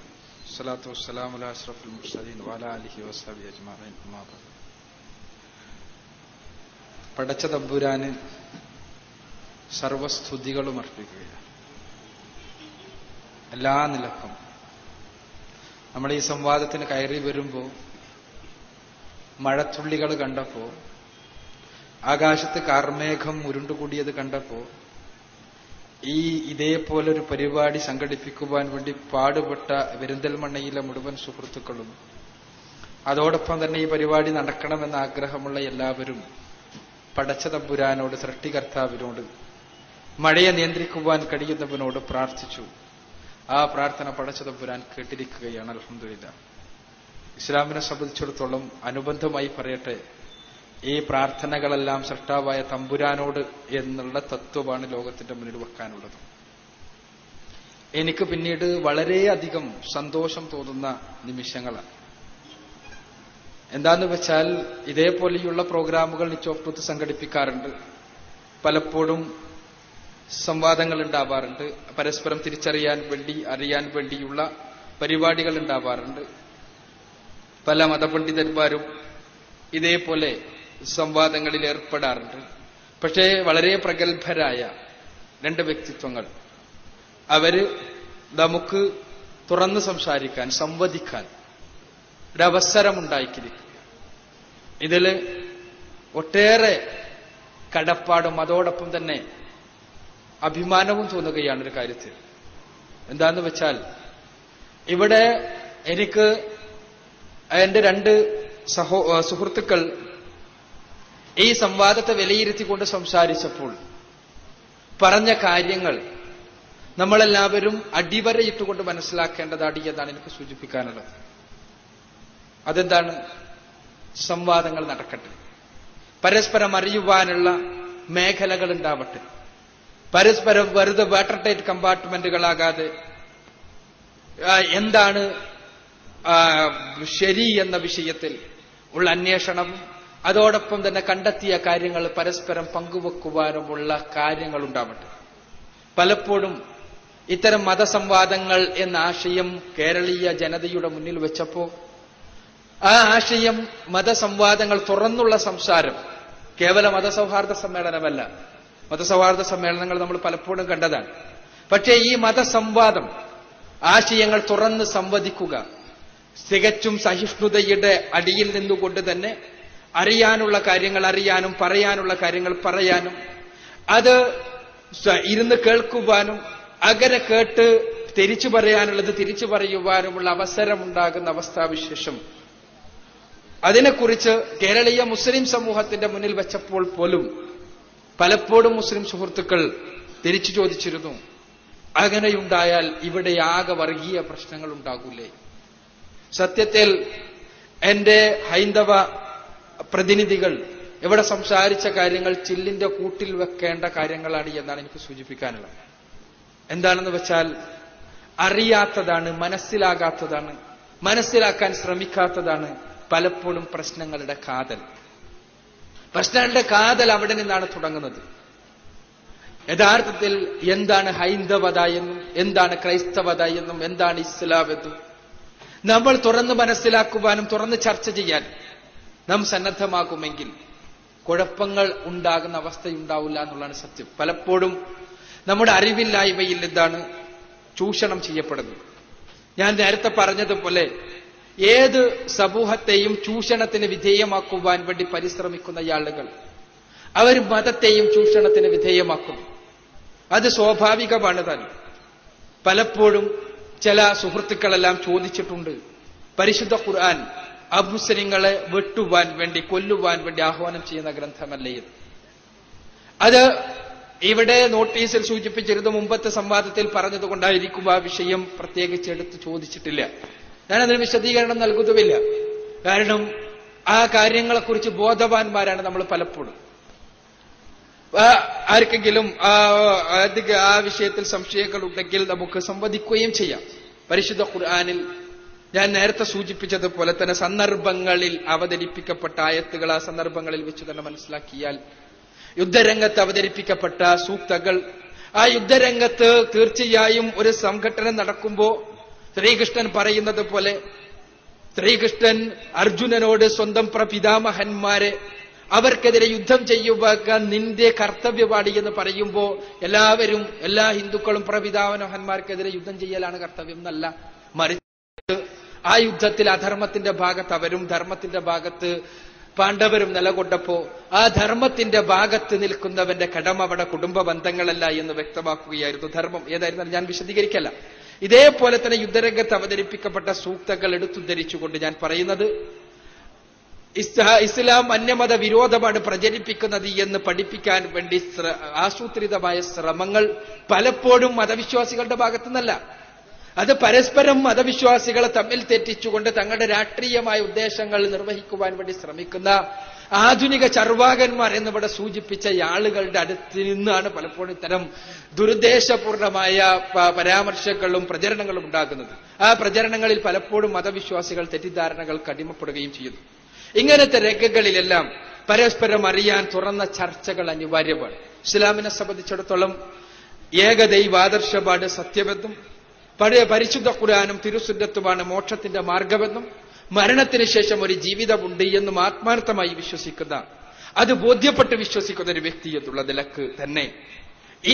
സ്വലാത്തു വസ്സലാമു അലാ അഷ്റഫിൽ മുർസലീൻ വഅലാ ആലിഹി വസ്ഹബിഹി അജ്മഈൻ. അമ്മാ ബഅദ്. പടച്ച തമ്പുരാന് സർവസ്തുതികളും അർപ്പിക്കുകയാണ്. എല്ലാ നിലക്കും നമ്മൾ ഈ സംവാദത്തിന് കയറി വരുമ്പോൾ മഴത്തുള്ളികൾ കണ്ടപ്പോൾ, ആകാശത്ത് കാർമേഘം ഉരുണ്ടുകൂടിയത് കണ്ടപ്പോൾ, ഇതേപോലൊരു പരിപാടി സംഘടിപ്പിക്കുവാൻ വേണ്ടി പാടുപെട്ട പെരിന്തൽമണ്ണയിലെ മുഴുവൻ സുഹൃത്തുക്കളും, അതോടൊപ്പം തന്നെ ഈ പരിപാടി നടക്കണമെന്ന ആഗ്രഹമുള്ള എല്ലാവരും പടച്ച തമ്പുരാനോട്, സൃഷ്ടികർത്താവിനോട്, മഴയെ നിയന്ത്രിക്കുവാൻ കഴിയുന്നവനോട് പ്രാർത്ഥിച്ചു. ആ പ്രാർത്ഥന പടച്ച തമ്പുരാൻ കേട്ടിരിക്കുകയാണ്. അൽഹംദുലില്ലാഹ്. ഇസ്ലാമിനെ സംബന്ധിച്ചിടത്തോളം അനുബന്ധമായി പറയട്ടെ, ഈ പ്രാർത്ഥനകളെല്ലാം സൃഷ്ടാവായ തമ്പുരാനോട് എന്നുള്ള തത്വമാണ് ലോകത്തിന്റെ മുന്നിൽ വെക്കാനുള്ളത്. എനിക്ക് പിന്നീട് വളരെയധികം സന്തോഷം തോന്നുന്ന നിമിഷങ്ങളാണ്. എന്താന്ന് വെച്ചാൽ, ഇതേപോലെയുള്ള പ്രോഗ്രാമുകൾ നിച്ച് ഓഫ് ട്രൂത്ത് സംഘടിപ്പിക്കാറുണ്ട്. പലപ്പോഴും സംവാദങ്ങൾ ഉണ്ടാവാറുണ്ട്. പരസ്പരം തിരിച്ചറിയാൻ വേണ്ടി, അറിയാൻ വേണ്ടിയുള്ള പരിപാടികൾ ഉണ്ടാവാറുണ്ട്. പല മതപണ്ഡിതന്മാരും ഇതേപോലെ സംവാദങ്ങളിൽ ഏർപ്പെടാറുണ്ട്. പക്ഷേ വളരെ പ്രഗത്ഭരായ രണ്ട് വ്യക്തിത്വങ്ങൾ, അവര് നമുക്ക് തുറന്ന് സംസാരിക്കാൻ, സംവദിക്കാൻ ഒരവസരമുണ്ടാക്കിയിരിക്കും. ഇതില് ഒട്ടേറെ കടപ്പാടും അതോടൊപ്പം തന്നെ അഭിമാനവും തോന്നുകയാണ് ഒരു കാര്യത്തിൽ. എന്താന്ന് വെച്ചാൽ, ഇവിടെ എനിക്ക് എന്റെ രണ്ട് സുഹൃത്തുക്കൾ ഈ സംവാദത്തെ വിലയിരുത്തിക്കൊണ്ട് സംസാരിച്ചപ്പോൾ പറഞ്ഞ കാര്യങ്ങൾ നമ്മളെല്ലാവരും അടിവരയിട്ടുകൊണ്ട് മനസ്സിലാക്കേണ്ടതാണ് എന്നാണ് എനിക്ക് സൂചിപ്പിക്കാനുള്ളത്. അതെന്താണ്? സംവാദങ്ങൾ നടക്കട്ടെ, പരസ്പരം അറിയുവാനുള്ള മേഖലകൾ ഉണ്ടാവട്ടെ, പരസ്പരം വെറുതെ വാട്ടർ ടൈറ്റ് കമ്പാർട്ട്മെന്റുകളാകാതെ എന്താണ് ശരി എന്ന വിഷയത്തിൽ ഉള്ള അന്വേഷണവും അതോടൊപ്പം തന്നെ കണ്ടെത്തിയ കാര്യങ്ങൾ പരസ്പരം പങ്കുവെക്കുവാനുമുള്ള കാര്യങ്ങൾ ഉണ്ടാവട്ടെ. പലപ്പോഴും ഇത്തരം മതസംവാദങ്ങൾ എന്ന ആശയം കേരളീയ ജനതയുടെ മുന്നിൽ വെച്ചപ്പോ, ആ ആശയം മതസംവാദങ്ങൾ തുറന്നുള്ള സംസാരം കേവല മതസൗഹാർദ്ദ സമ്മേളനമല്ല. മതസൗഹാർദ്ദ സമ്മേളനങ്ങൾ നമ്മൾ പലപ്പോഴും കണ്ടതാണ്. പക്ഷേ ഈ മതസംവാദം, ആശയങ്ങൾ തുറന്ന് സംവദിക്കുക, തികച്ചും സഹിഷ്ണുതയുടെ അടിയിൽ നിന്നുകൊണ്ട് തന്നെ അറിയാനുള്ള കാര്യങ്ങൾ അറിയാനും പറയാനുള്ള കാര്യങ്ങൾ പറയാനും അത് ഇരുന്ന് കേൾക്കുവാനും അകരെ കേട്ട് തിരിച്ചു പറയാനുള്ളത് തിരിച്ചു പറയുവാനുമുള്ള അവസരമുണ്ടാകുന്ന അവസ്ഥാവിശേഷം അതിനെക്കുറിച്ച് കേരളീയ മുസ്ലിം സമൂഹത്തിന്റെ മുന്നിൽ വെച്ചപ്പോൾ പോലും പലപ്പോഴും മുസ്ലിം സുഹൃത്തുക്കൾ തിരിച്ചു ചോദിച്ചിരുന്നു, അങ്ങനെയുണ്ടായാൽ ഇവിടെ ആകെ വർഗീയ പ്രശ്നങ്ങൾ ഉണ്ടാകൂലേ? സത്യത്തിൽ എന്റെ ഹൈന്ദവ പ്രതിനിധികൾ ഇവിടെ സംസാരിച്ച കാര്യങ്ങൾ ചില്ലിന്റെ കൂട്ടിൽ വെക്കേണ്ട കാര്യങ്ങളാണ് എന്നാണ് എനിക്ക് സൂചിപ്പിക്കാനുള്ളത്. എന്താണെന്ന് വെച്ചാൽ അറിയാത്തതാണ്, മനസ്സിലാകാത്തതാണ്, മനസ്സിലാക്കാൻ ശ്രമിക്കാത്തതാണ് പലപ്പോഴും പ്രശ്നങ്ങളുടെ കാതൽ. പ്രശ്നങ്ങളുടെ കാതൽ അവിടെ നിന്നാണ് തുടങ്ങുന്നത്. യഥാർത്ഥത്തിൽ എന്താണ് ഹൈന്ദവത എന്നും എന്താണ് ക്രൈസ്തവത എന്നും എന്താണ് ഇസ്ലാം എന്നും നമ്മൾ തുറന്ന് മനസ്സിലാക്കുവാനും തുറന്ന് ചർച്ച ചെയ്യാൻ നാം സന്നദ്ധമാകുമെങ്കിൽ കുഴപ്പങ്ങൾ ഉണ്ടാകുന്ന അവസ്ഥയുണ്ടാവില്ല എന്നുള്ളതാണ് സത്യം. പലപ്പോഴും നമ്മുടെ അറിവില്ലായ്മയിൽ നിന്നാണ് ചൂഷണം ചെയ്യപ്പെടുന്നത്. ഞാൻ നേരത്തെ പറഞ്ഞതുപോലെ ഏത് സമൂഹത്തെയും ചൂഷണത്തിന് വിധേയമാക്കുവാൻ വേണ്ടി പരിശ്രമിക്കുന്ന ആളുകൾ അവർ മതത്തെയും ചൂഷണത്തിന് വിധേയമാക്കുന്നു. അത് സ്വാഭാവികമാണ് തന്നെ. പലപ്പോഴും ചില സുഹൃത്തുക്കളെല്ലാം ചോദിച്ചിട്ടുണ്ട്, പരിശുദ്ധ ഖുർആൻ അമുസ്ലിങ്ങളെ വെട്ടുവാൻ വേണ്ടി കൊല്ലുവാൻ വേണ്ടി ആഹ്വാനം ചെയ്യുന്ന ഗ്രന്ഥമല്ലേ ഇത്? അത് ഇവിടെ നോട്ടീസിൽ സൂചിപ്പിച്ചിരുന്നു, മുമ്പത്തെ സംവാദത്തിൽ പറഞ്ഞതുകൊണ്ടായിരിക്കും ആ വിഷയം പ്രത്യേകിച്ച് എടുത്ത് ചോദിച്ചിട്ടില്ല. ഞാനതിന് വിശദീകരണം നൽകുന്നുമില്ല. കാരണം ആ കാര്യങ്ങളെക്കുറിച്ച് ബോധവാന്മാരാണ് നമ്മൾ പലപ്പോഴും. ആർക്കെങ്കിലും ആ വിഷയത്തിൽ സംശയങ്ങൾ ഉണ്ടെങ്കിൽ നമുക്ക് സംവദിക്കുകയും ചെയ്യാം. പരിശുദ്ധ ഖുർആനിൽ ഞാൻ നേരത്തെ സൂചിപ്പിച്ചതുപോലെ തന്നെ സന്ദർഭങ്ങളിൽ അവതരിപ്പിക്കപ്പെട്ട ആയത്തുകൾ ആ സന്ദർഭങ്ങളിൽ വെച്ച് തന്നെ മനസ്സിലാക്കിയാൽ യുദ്ധരംഗത്ത് അവതരിപ്പിക്കപ്പെട്ട സൂക്തകൾ, ആ യുദ്ധരംഗത്ത് തീർച്ചയായും ഒരു സംഘടന നടക്കുമ്പോൾ ശ്രീകൃഷ്ണൻ പറയുന്നത് പോലെ ശ്രീകൃഷ്ണൻ അർജുനനോട് സ്വന്തം പ്രപിതാമഹന്മാരെ അവർക്കെതിരെ യുദ്ധം ചെയ്യുക നിന്റെ കർത്തവ്യപാടി എന്ന് പറയുമ്പോൾ എല്ലാവരും എല്ലാ ഹിന്ദുക്കളും പ്രപിതാമഹന്മാർക്കെതിരെ യുദ്ധം ചെയ്യലാണ് കർത്തവ്യം എന്നല്ല, മറിച്ച് ആ യുദ്ധത്തിൽ അധർമ്മത്തിന്റെ ഭാഗത്ത് അവരും ധർമ്മത്തിന്റെ ഭാഗത്ത് പാണ്ഡവരും നിലകൊണ്ടപ്പോ ആ ധർമ്മത്തിന്റെ ഭാഗത്ത് നിൽക്കുന്നവന്റെ കടമ അവിടെ കുടുംബ ബന്ധങ്ങളല്ല എന്ന് വ്യക്തമാക്കുകയായിരുന്നു. ധർമ്മം ഏതായിരുന്നാലും ഞാൻ വിശദീകരിക്കല്ല. ഇതേപോലെ തന്നെ യുദ്ധരംഗത്ത് അവതരിപ്പിക്കപ്പെട്ട സൂക്തങ്ങൾ എടുത്തുദ്ധരിച്ചുകൊണ്ട് ഞാൻ പറയുന്നത്, ഇസ്ലാം അന്യമത വിരോധമാണ് പ്രചരിപ്പിക്കുന്നത് എന്ന് പഠിപ്പിക്കാൻ വേണ്ടി ആസൂത്രിതമായ ശ്രമങ്ങൾ പലപ്പോഴും മതവിശ്വാസികളുടെ ഭാഗത്തുനിന്നല്ല, അത് പരസ്പരം മതവിശ്വാസികളെ തമ്മിൽ തെറ്റിച്ചുകൊണ്ട് തങ്ങളുടെ രാഷ്ട്രീയമായ ഉദ്ദേശങ്ങൾ നിർവഹിക്കുവാൻ വേണ്ടി ശ്രമിക്കുന്ന ആധുനിക ചർവാകന്മാർ എന്നിവിടെ സൂചിപ്പിച്ച ആളുകളുടെ അടുത്ത് നിന്നാണ് പലപ്പോഴും ഇത്തരം ദുരുദ്ദേശപൂർണമായ പരാമർശങ്ങളും പ്രചരണങ്ങളും ഉണ്ടാകുന്നത്. ആ പ്രചരണങ്ങളിൽ പലപ്പോഴും മതവിശ്വാസികൾ തെറ്റിദ്ധാരണകൾക്ക് അടിമപ്പെടുകയും ചെയ്യുന്നു. ഇങ്ങനത്തെ രംഗങ്ങളിലെല്ലാം പരസ്പരം അറിയാൻ തുറന്ന ചർച്ചകൾ അനിവാര്യമാണ്. ഇസ്ലാമിനെ സംബന്ധിച്ചിടത്തോളം ഏകദൈവാദർശമാണ് സത്യമെന്നും പരിശുദ്ധ ഖുർആനും തിരുസുന്നത്തുമാണ് മോക്ഷത്തിന്റെ മാർഗമെന്നും മരണത്തിന് ശേഷം ഒരു ജീവിതമുണ്ട് എന്നും ആത്മാർത്ഥമായി വിശ്വസിക്കുന്ന, അത് ബോധ്യപ്പെട്ട് വിശ്വസിക്കുന്ന ഒരു വ്യക്തി എന്നുള്ള നിലക്ക് തന്നെ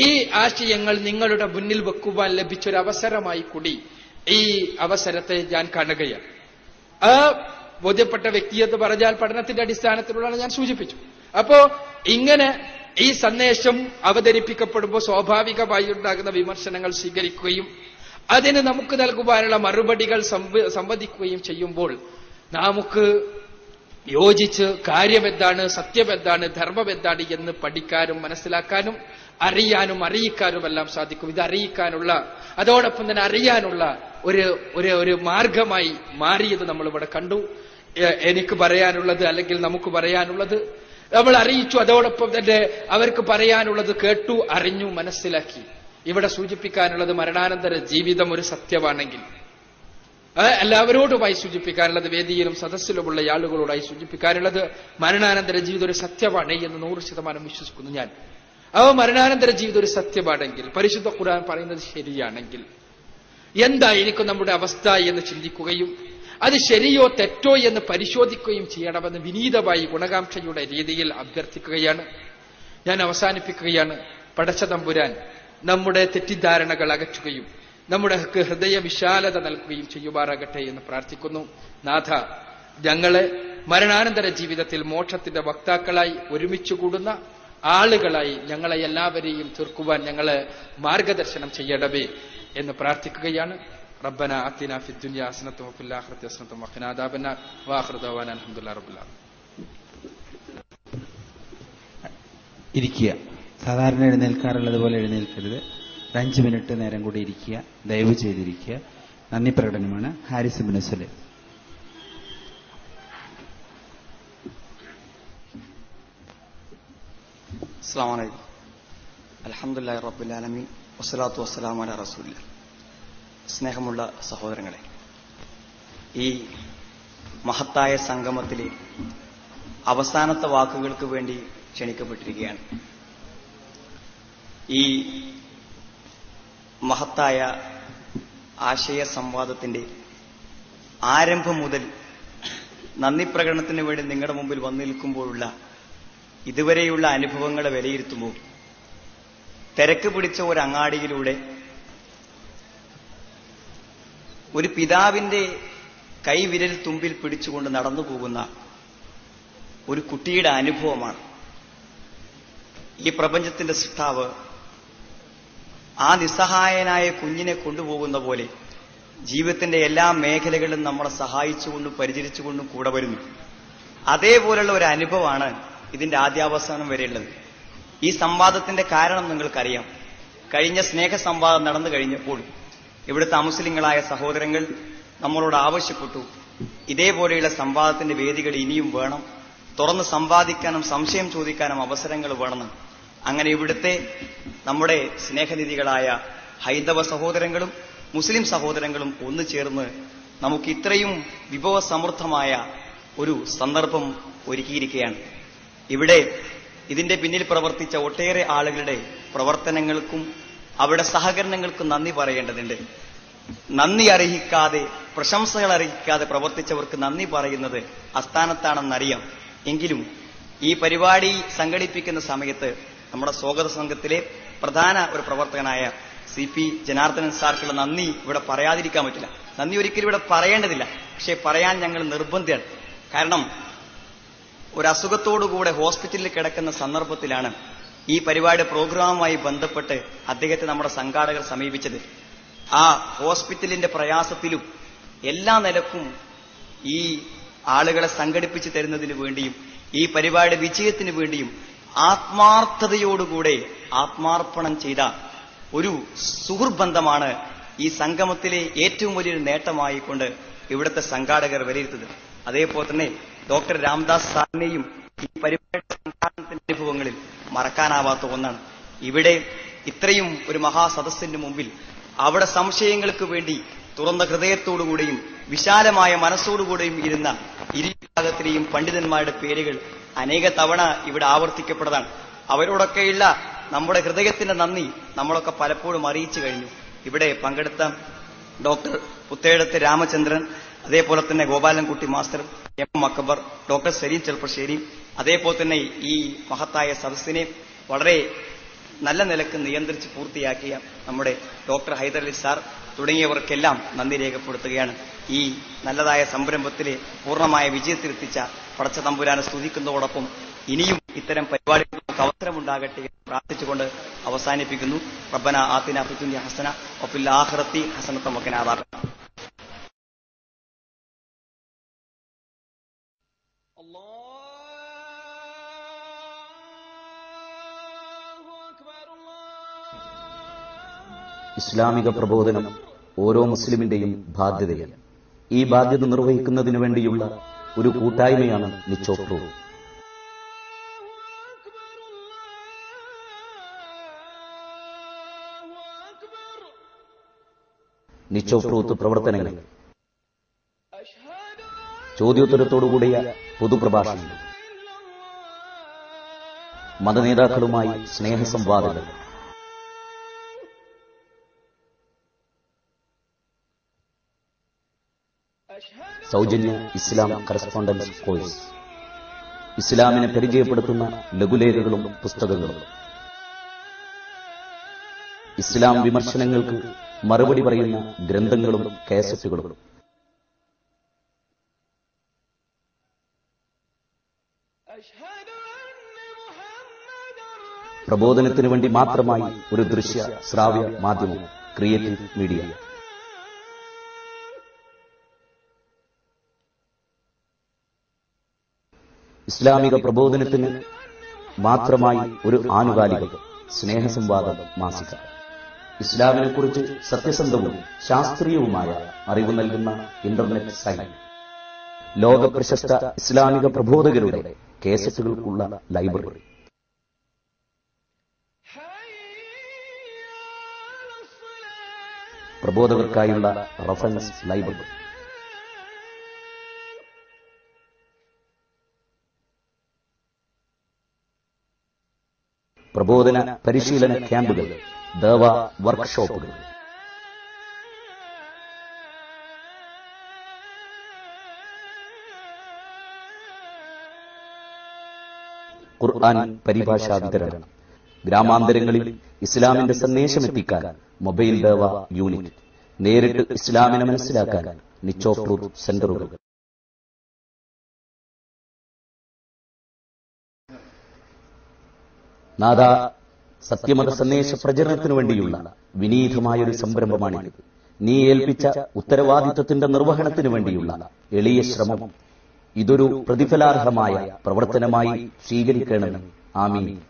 ഈ ആശയങ്ങൾ നിങ്ങളുടെ മുന്നിൽ വെക്കുവാൻ ലഭിച്ചൊരവസരമായി കൂടി ഈ അവസരത്തെ ഞാൻ കാണുകയാണ്. ആ ബോധ്യപ്പെട്ട വ്യക്തി എന്ന് പറഞ്ഞാൽ പഠനത്തിന്റെ അടിസ്ഥാനത്തിലുള്ള ഞാൻ സൂചിപ്പിച്ചു. അപ്പോ ഇങ്ങനെ ഈ സന്ദേശം അവതരിപ്പിക്കപ്പെടുമ്പോൾ സ്വാഭാവികമായി ഉണ്ടാകുന്ന വിമർശനങ്ങൾ സ്വീകരിക്കുകയും അതിന് നമുക്ക് നൽകുവാനുള്ള മറുപടികൾ സംവദിക്കുകയും ചെയ്യുമ്പോൾ നമുക്ക് യോജിച്ച് കാര്യമെന്താണ്, സത്യമെന്താണ്, ധർമ്മമെന്താണ് എന്ന് പഠിക്കാനും മനസ്സിലാക്കാനും അറിയാനും അറിയിക്കാനുമെല്ലാം സാധിക്കും. ഇത് അറിയിക്കാനുള്ള അതോടൊപ്പം തന്നെ അറിയാനുള്ള ഒരു മാർഗമായി മാറിയത് നമ്മൾ ഇവിടെ കണ്ടു. എനിക്ക് പറയാനുള്ളത് അല്ലെങ്കിൽ നമുക്ക് പറയാനുള്ളത് നമ്മൾ അറിയിച്ചു, അതോടൊപ്പം തന്നെ അവർക്ക് പറയാനുള്ളത് കേട്ടു, അറിഞ്ഞു, മനസ്സിലാക്കി. ഇവിടെ സൂചിപ്പിക്കാനുള്ളത് മരണാനന്തര ജീവിതം ഒരു സത്യമാണെങ്കിൽ എല്ലാവരോടുമായി സൂചിപ്പിക്കാനുള്ളത്, വേദിയിലും സദസ്സിലുമുള്ള ആളുകളോടായി സൂചിപ്പിക്കാനുള്ളത് മരണാനന്തര ജീവിതം ഒരു സത്യമാണ് എന്ന് 100% വിശ്വസിക്കുന്നു ഞാൻ. മരണാനന്തര ജീവിതം ഒരു സത്യമാണെങ്കിൽ, പരിശുദ്ധ ഖുർആൻ പറയുന്നത് ശരിയാണെങ്കിൽ എന്തായിരിക്കും നമ്മുടെ അവസ്ഥ എന്ന് ചിന്തിക്കുകയും അത് ശരിയോ തെറ്റോ എന്ന് പരിശോധിക്കുകയും ചെയ്യണമെന്ന് വിനീതമായി ഗുണകാംക്ഷയുടെ രീതിയിൽ അഭ്യർത്ഥിക്കുകയാണ്. ഞാൻ അവസാനിപ്പിക്കുകയാണ്. പടച്ച തമ്പുരാൻ നമ്മുടെ തെറ്റിദ്ധാരണകൾ അകറ്റുകയും നമ്മുടെ ഹൃദയ വിശാലത നൽകുകയും ചെയ്യുമാറാകട്ടെ എന്ന് പ്രാർത്ഥിക്കുന്നു. നാഥ, ഞങ്ങളെ മരണാനന്തര ജീവിതത്തിൽ മോക്ഷത്തിന്റെ വക്താക്കളായി ഒരുമിച്ച് കൂടുന്ന ആളുകളായി ഞങ്ങളെ എല്ലാവരെയും തീർക്കുവാൻ ഞങ്ങളെ മാർഗദർശനം ചെയ്യണമേ എന്ന് പ്രാർത്ഥിക്കുകയാണ്. റബ്ബന ആതിന ഫിദ് ദുനിയ ഹസനത്തും വഫിൽ ആഖിറതി ഹസനത്തും വഖിനാ അദാബന്നാർ. വആഖിറു ദഅവാനാ അൽഹംദുലില്ലാഹി റബ്ബിൽ ആലമീൻ. ഇരിക്കുക. സാധാരണ എഴുന്നേൽക്കാറുള്ളതുപോലെ എഴുന്നേൽക്കരുത്. 5 മിനിറ്റ് നേരം കൂടി ഇരിക്കുക. ദയവ് ചെയ്തിരിക്കുക. നന്ദി പ്രകടനമാണ്. ഹാരിസ് ഇബ്നു സലീം. അസ്സലാമു അലൈക്കും. അൽഹംദുലില്ലാഹി റബ്ബിൽ ആലമീൻ വസ്സലാത്തു വസ്സലാമു അലാ റസൂലില്ലാഹ്. സ്നേഹമുള്ള സഹോദരങ്ങളെ, ഈ മഹത്തായ സംഗമത്തിലെ അവസാനത്തെ വാക്കുകൾക്ക് വേണ്ടി ക്ഷണിക്കപ്പെട്ടിരിക്കുകയാണ്. ഈ മഹത്തായ ആശയ സംവാദത്തിന്റെ ആരംഭം മുതൽ നന്ദി പ്രകടനത്തിന് വേണ്ടി നിങ്ങളുടെ മുമ്പിൽ വന്നു നിൽക്കുമ്പോഴുള്ള ഇതുവരെയുള്ള അനുഭവങ്ങളെ വിലയിരുത്തുമ്പോൾ തിരക്ക് പിടിച്ച ഒരു അങ്ങാടിയിലൂടെ ഒരു പിതാവിന്റെ കൈവിരൽ തുമ്പിൽ പിടിച്ചുകൊണ്ട് നടന്നു പോകുന്ന ഒരു കുട്ടിയുടെ അനുഭവമാണ്. ഈ പ്രപഞ്ചത്തിന്റെ സൃഷ്ടാവ് ആ നിസ്സഹായനായ കുഞ്ഞിനെ കൊണ്ടുപോകുന്ന പോലെ ജീവിതത്തിന്റെ എല്ലാ മേഖലകളിലും നമ്മളെ സഹായിച്ചുകൊണ്ടും പരിചരിച്ചുകൊണ്ടും കൂടെ വരുന്നു. അതേപോലുള്ള ഒരു അനുഭവമാണ് ഇതിന്റെ ആദ്യാവസാനം വരെയുള്ളത്. ഈ സംവാദത്തിന്റെ കാരണം നിങ്ങൾക്കറിയാം. കഴിഞ്ഞ സ്നേഹ സംവാദം നടന്നു കഴിഞ്ഞപ്പോൾ ഇവിടുത്തെ അമുസ്ലിങ്ങളായ സഹോദരങ്ങൾ നമ്മളോട് ആവശ്യപ്പെട്ടു, ഇതേപോലെയുള്ള സംവാദത്തിന്റെ വേദികൾ ഇനിയും വേണം, തുറന്ന് സംവാദിക്കാനും സംശയം ചോദിക്കാനും അവസരങ്ങൾ വേണമെന്ന്. അങ്ങനെ ഇവിടുത്തെ നമ്മുടെ സ്നേഹനിധികളായ ഹൈന്ദവ സഹോദരങ്ങളും മുസ്ലിം സഹോദരങ്ങളും ഒന്നു ചേർന്ന് നമുക്ക് ഇത്രയും വിഭവസമൃദ്ധമായ ഒരു സന്ദർഭം ഒരുക്കിയിരിക്കുകയാണ്. ഇവിടെ ഇതിന്റെ പിന്നിൽ പ്രവർത്തിച്ച ഒട്ടേറെ ആളുകളുടെ പ്രവർത്തനങ്ങൾക്കും അവരുടെ സഹകരണങ്ങൾക്കും നന്ദി പറയേണ്ടതുണ്ട്. നന്ദി അർഹിക്കാതെ, പ്രശംസകൾ അർഹിക്കാതെ പ്രവർത്തിച്ചവർക്ക് നന്ദി പറയുന്നത് അസ്ഥാനത്താണെന്നറിയാം. എങ്കിലും ഈ പരിപാടി സംഘടിപ്പിക്കുന്ന സമയത്ത് നമ്മുടെ സ്വാഗത സംഘത്തിലെ പ്രധാന ഒരു പ്രവർത്തകനായ CP ജനാർദ്ദനൻ സാർക്കുള്ള നന്ദി ഇവിടെ പറയാതിരിക്കാൻ പറ്റില്ല. നന്ദി ഒരിക്കലും ഇവിടെ പറയേണ്ടതില്ല, പക്ഷെ പറയാൻ ഞങ്ങൾ നിർബന്ധിതരാണ്. കാരണം ഒരു അസുഖത്തോടുകൂടെ ഹോസ്പിറ്റലിൽ കിടക്കുന്ന സന്ദർഭത്തിലാണ് ഈ പരിപാടി പ്രോഗ്രാമുമായി ബന്ധപ്പെട്ട് അദ്ദേഹത്തെ നമ്മുടെ സംഘാടകർ സമീപിച്ചത്. ആ ഹോസ്പിറ്റലിന്റെ പ്രയാസത്തിലും എല്ലാ നിലക്കും ഈ ആളുകളെ സംഘടിപ്പിച്ചു തരുന്നതിന് വേണ്ടിയും ഈ പരിപാടിയുടെ വിജയത്തിന് വേണ്ടിയും ആത്മാർത്ഥതയോടുകൂടെ ആത്മാർപ്പണം ചെയ്ത ഒരു സുഹൃബന്ധമാണ് ഈ സംഗമത്തിലെ ഏറ്റവും വലിയൊരു നേട്ടമായിക്കൊണ്ട് ഇവിടുത്തെ സംഘാടകർ വിലയിരുത്തുന്നത്. അതേപോലെ തന്നെ ഡോക്ടർ രാംദാസ് സാറിനെയും ഈ പരിപാടിയുടെ സംഘാടനത്തിന്റെ അനുഭവങ്ങളിൽ മറക്കാനാവാത്ത ഒന്നാണ്. ഇവിടെ ഇത്രയും ഒരു മഹാസദസ്സിന്റെ മുമ്പിൽ അവിടെ സംശയങ്ങൾക്ക് വേണ്ടി തുറന്ന ഹൃദയത്തോടുകൂടെയും വിശാലമായ മനസ്സോടുകൂടെയും ഇരുന്ന ഇരുവിഭാഗത്തിലെയും പണ്ഡിതന്മാരുടെ പേരുകൾ അനേക തവണ ഇവിടെ ആവർത്തിക്കപ്പെട്ടതാണ്. അവരോടൊക്കെയുള്ള നമ്മുടെ ഹൃദയത്തിന്റെ നന്ദി നമ്മളൊക്കെ പലപ്പോഴും അറിയിച്ചു കഴിഞ്ഞു. ഇവിടെ പങ്കെടുത്ത ഡോക്ടർ പുത്തേഴത്ത് രാമചന്ദ്രൻ, അതേപോലെ തന്നെ Gopalankutty master, M Akbar, doctor Saleem Cheruppasseri, അതേപോലെ തന്നെ ഈ മഹത്തായ സദസ്സിനെ വളരെ നല്ല നിലക്ക് നിയന്ത്രിച്ച് പൂർത്തിയാക്കിയ നമ്മുടെ ഡോക്ടർ ഹൈദരലി സാർ തുടങ്ങിയവർക്കെല്ലാം നന്ദി രേഖപ്പെടുത്തുകയാണ്. ഈ നല്ലതായ സംരംഭത്തിലെ പൂർണ്ണമായ വിജയത്തിലെത്തിച്ച പടച്ച തമ്പുരാനെ സ്തുതിക്കുന്നതോടൊപ്പം ഇനിയും ഇത്തരം പരിപാടികൾക്ക് അവസരമുണ്ടാകട്ടെ എന്ന് പ്രാർത്ഥിച്ചുകൊണ്ട് അവസാനിപ്പിക്കുന്നു. റബ്ബന ആതിന ഫിദ് ദുനിയ ഹസന വഫിൽ ആഖിറതി ഹസനത വഖിനാ അദാബന്നാർ. ഇസ്ലാമിക പ്രബോധനം ഓരോ മുസ്ലിമിന്റെയും ബാധ്യതയാണ്. ഈ ബാധ്യത നിർവഹിക്കുന്നതിനു വേണ്ടിയുള്ള ഒരു കൂട്ടായ്മയാണ് നിച്ചോപ്രൂ. നിച്ചോപ്രൂത്ത് പ്രവർത്തനങ്ങൾ ചോദ്യോത്തരത്തോടുകൂടിയ പൊതുപ്രഭാഷണങ്ങൾ, മതനേതാക്കളുമായി സ്നേഹസംവാദങ്ങൾ, സൗജന്യ ഇസ്ലാം കറസ്പോണ്ടൻസ് കോഴ്സ്, ഇസ്ലാമിനെ പരിചയപ്പെടുത്തുന്ന ലഘുലേഖകളും പുസ്തകങ്ങളും, ഇസ്ലാം വിമർശനങ്ങൾക്ക് മറുപടി പറയുന്ന ഗ്രന്ഥങ്ങളും കാസറ്റുകളും. പ്രബോധനത്തിനു വേണ്ടി മാത്രമായി ഒരു ദൃശ്യ ശ്രാവ്യ മാധ്യമം, ക്രിയേറ്റീവ് മീഡിയ. ഇസ്ലാമിക പ്രബോധനത്തിന് മാത്രമായി ഒരു ആനുകാലികം, സ്നേഹസംവാദം മാസിക. ഇസ്ലാമിനെക്കുറിച്ച് സത്യസന്ധവും ശാസ്ത്രീയവുമായ അറിവ് നൽകുന്ന ഇന്റർനെറ്റ് സൈറ്റ്. ലോകപ്രശസ്ത ഇസ്ലാമിക പ്രബോധകരുടെ കേസറ്റുകൾക്കുള്ള ലൈബ്രറി. പ്രബോധകർക്കായുള്ള റഫറൻസ് ലൈബ്രറി. പ്രബോധന പരിശീലന ക്യാമ്പുകൾ, ദഅവ വർക്ക്ഷോപ്പുകൾ. ഖുർആൻ പരിഭാഷാ വിതരണം. ഗ്രാമാന്തരങ്ങളിൽ ഇസ്ലാമിന്റെ സന്ദേശമെത്തിക്കാൻ മൊബൈൽ ദഅവ യൂണിറ്റ്. നേരിട്ട് ഇസ്ലാമിനെ മനസ്സിലാക്കാൻ നിച്ച് ഓഫ് ട്രൂത്ത് സെന്ററുകൾ. നാഥ, സത്യമത സന്ദേശ പ്രചരണത്തിനു വേണ്ടിയുള്ള വിനീതമായൊരു സംരംഭമാണിത്. നീ ഏൽപ്പിച്ച ഉത്തരവാദിത്വത്തിന്റെ നിർവഹണത്തിനു വേണ്ടിയുള്ള എളിയ ശ്രമം ഇതൊരു പ്രതിഫലാർഹമായ പ്രവർത്തനമായി സ്വീകരിക്കണമെന്ന്. ആമീൻ.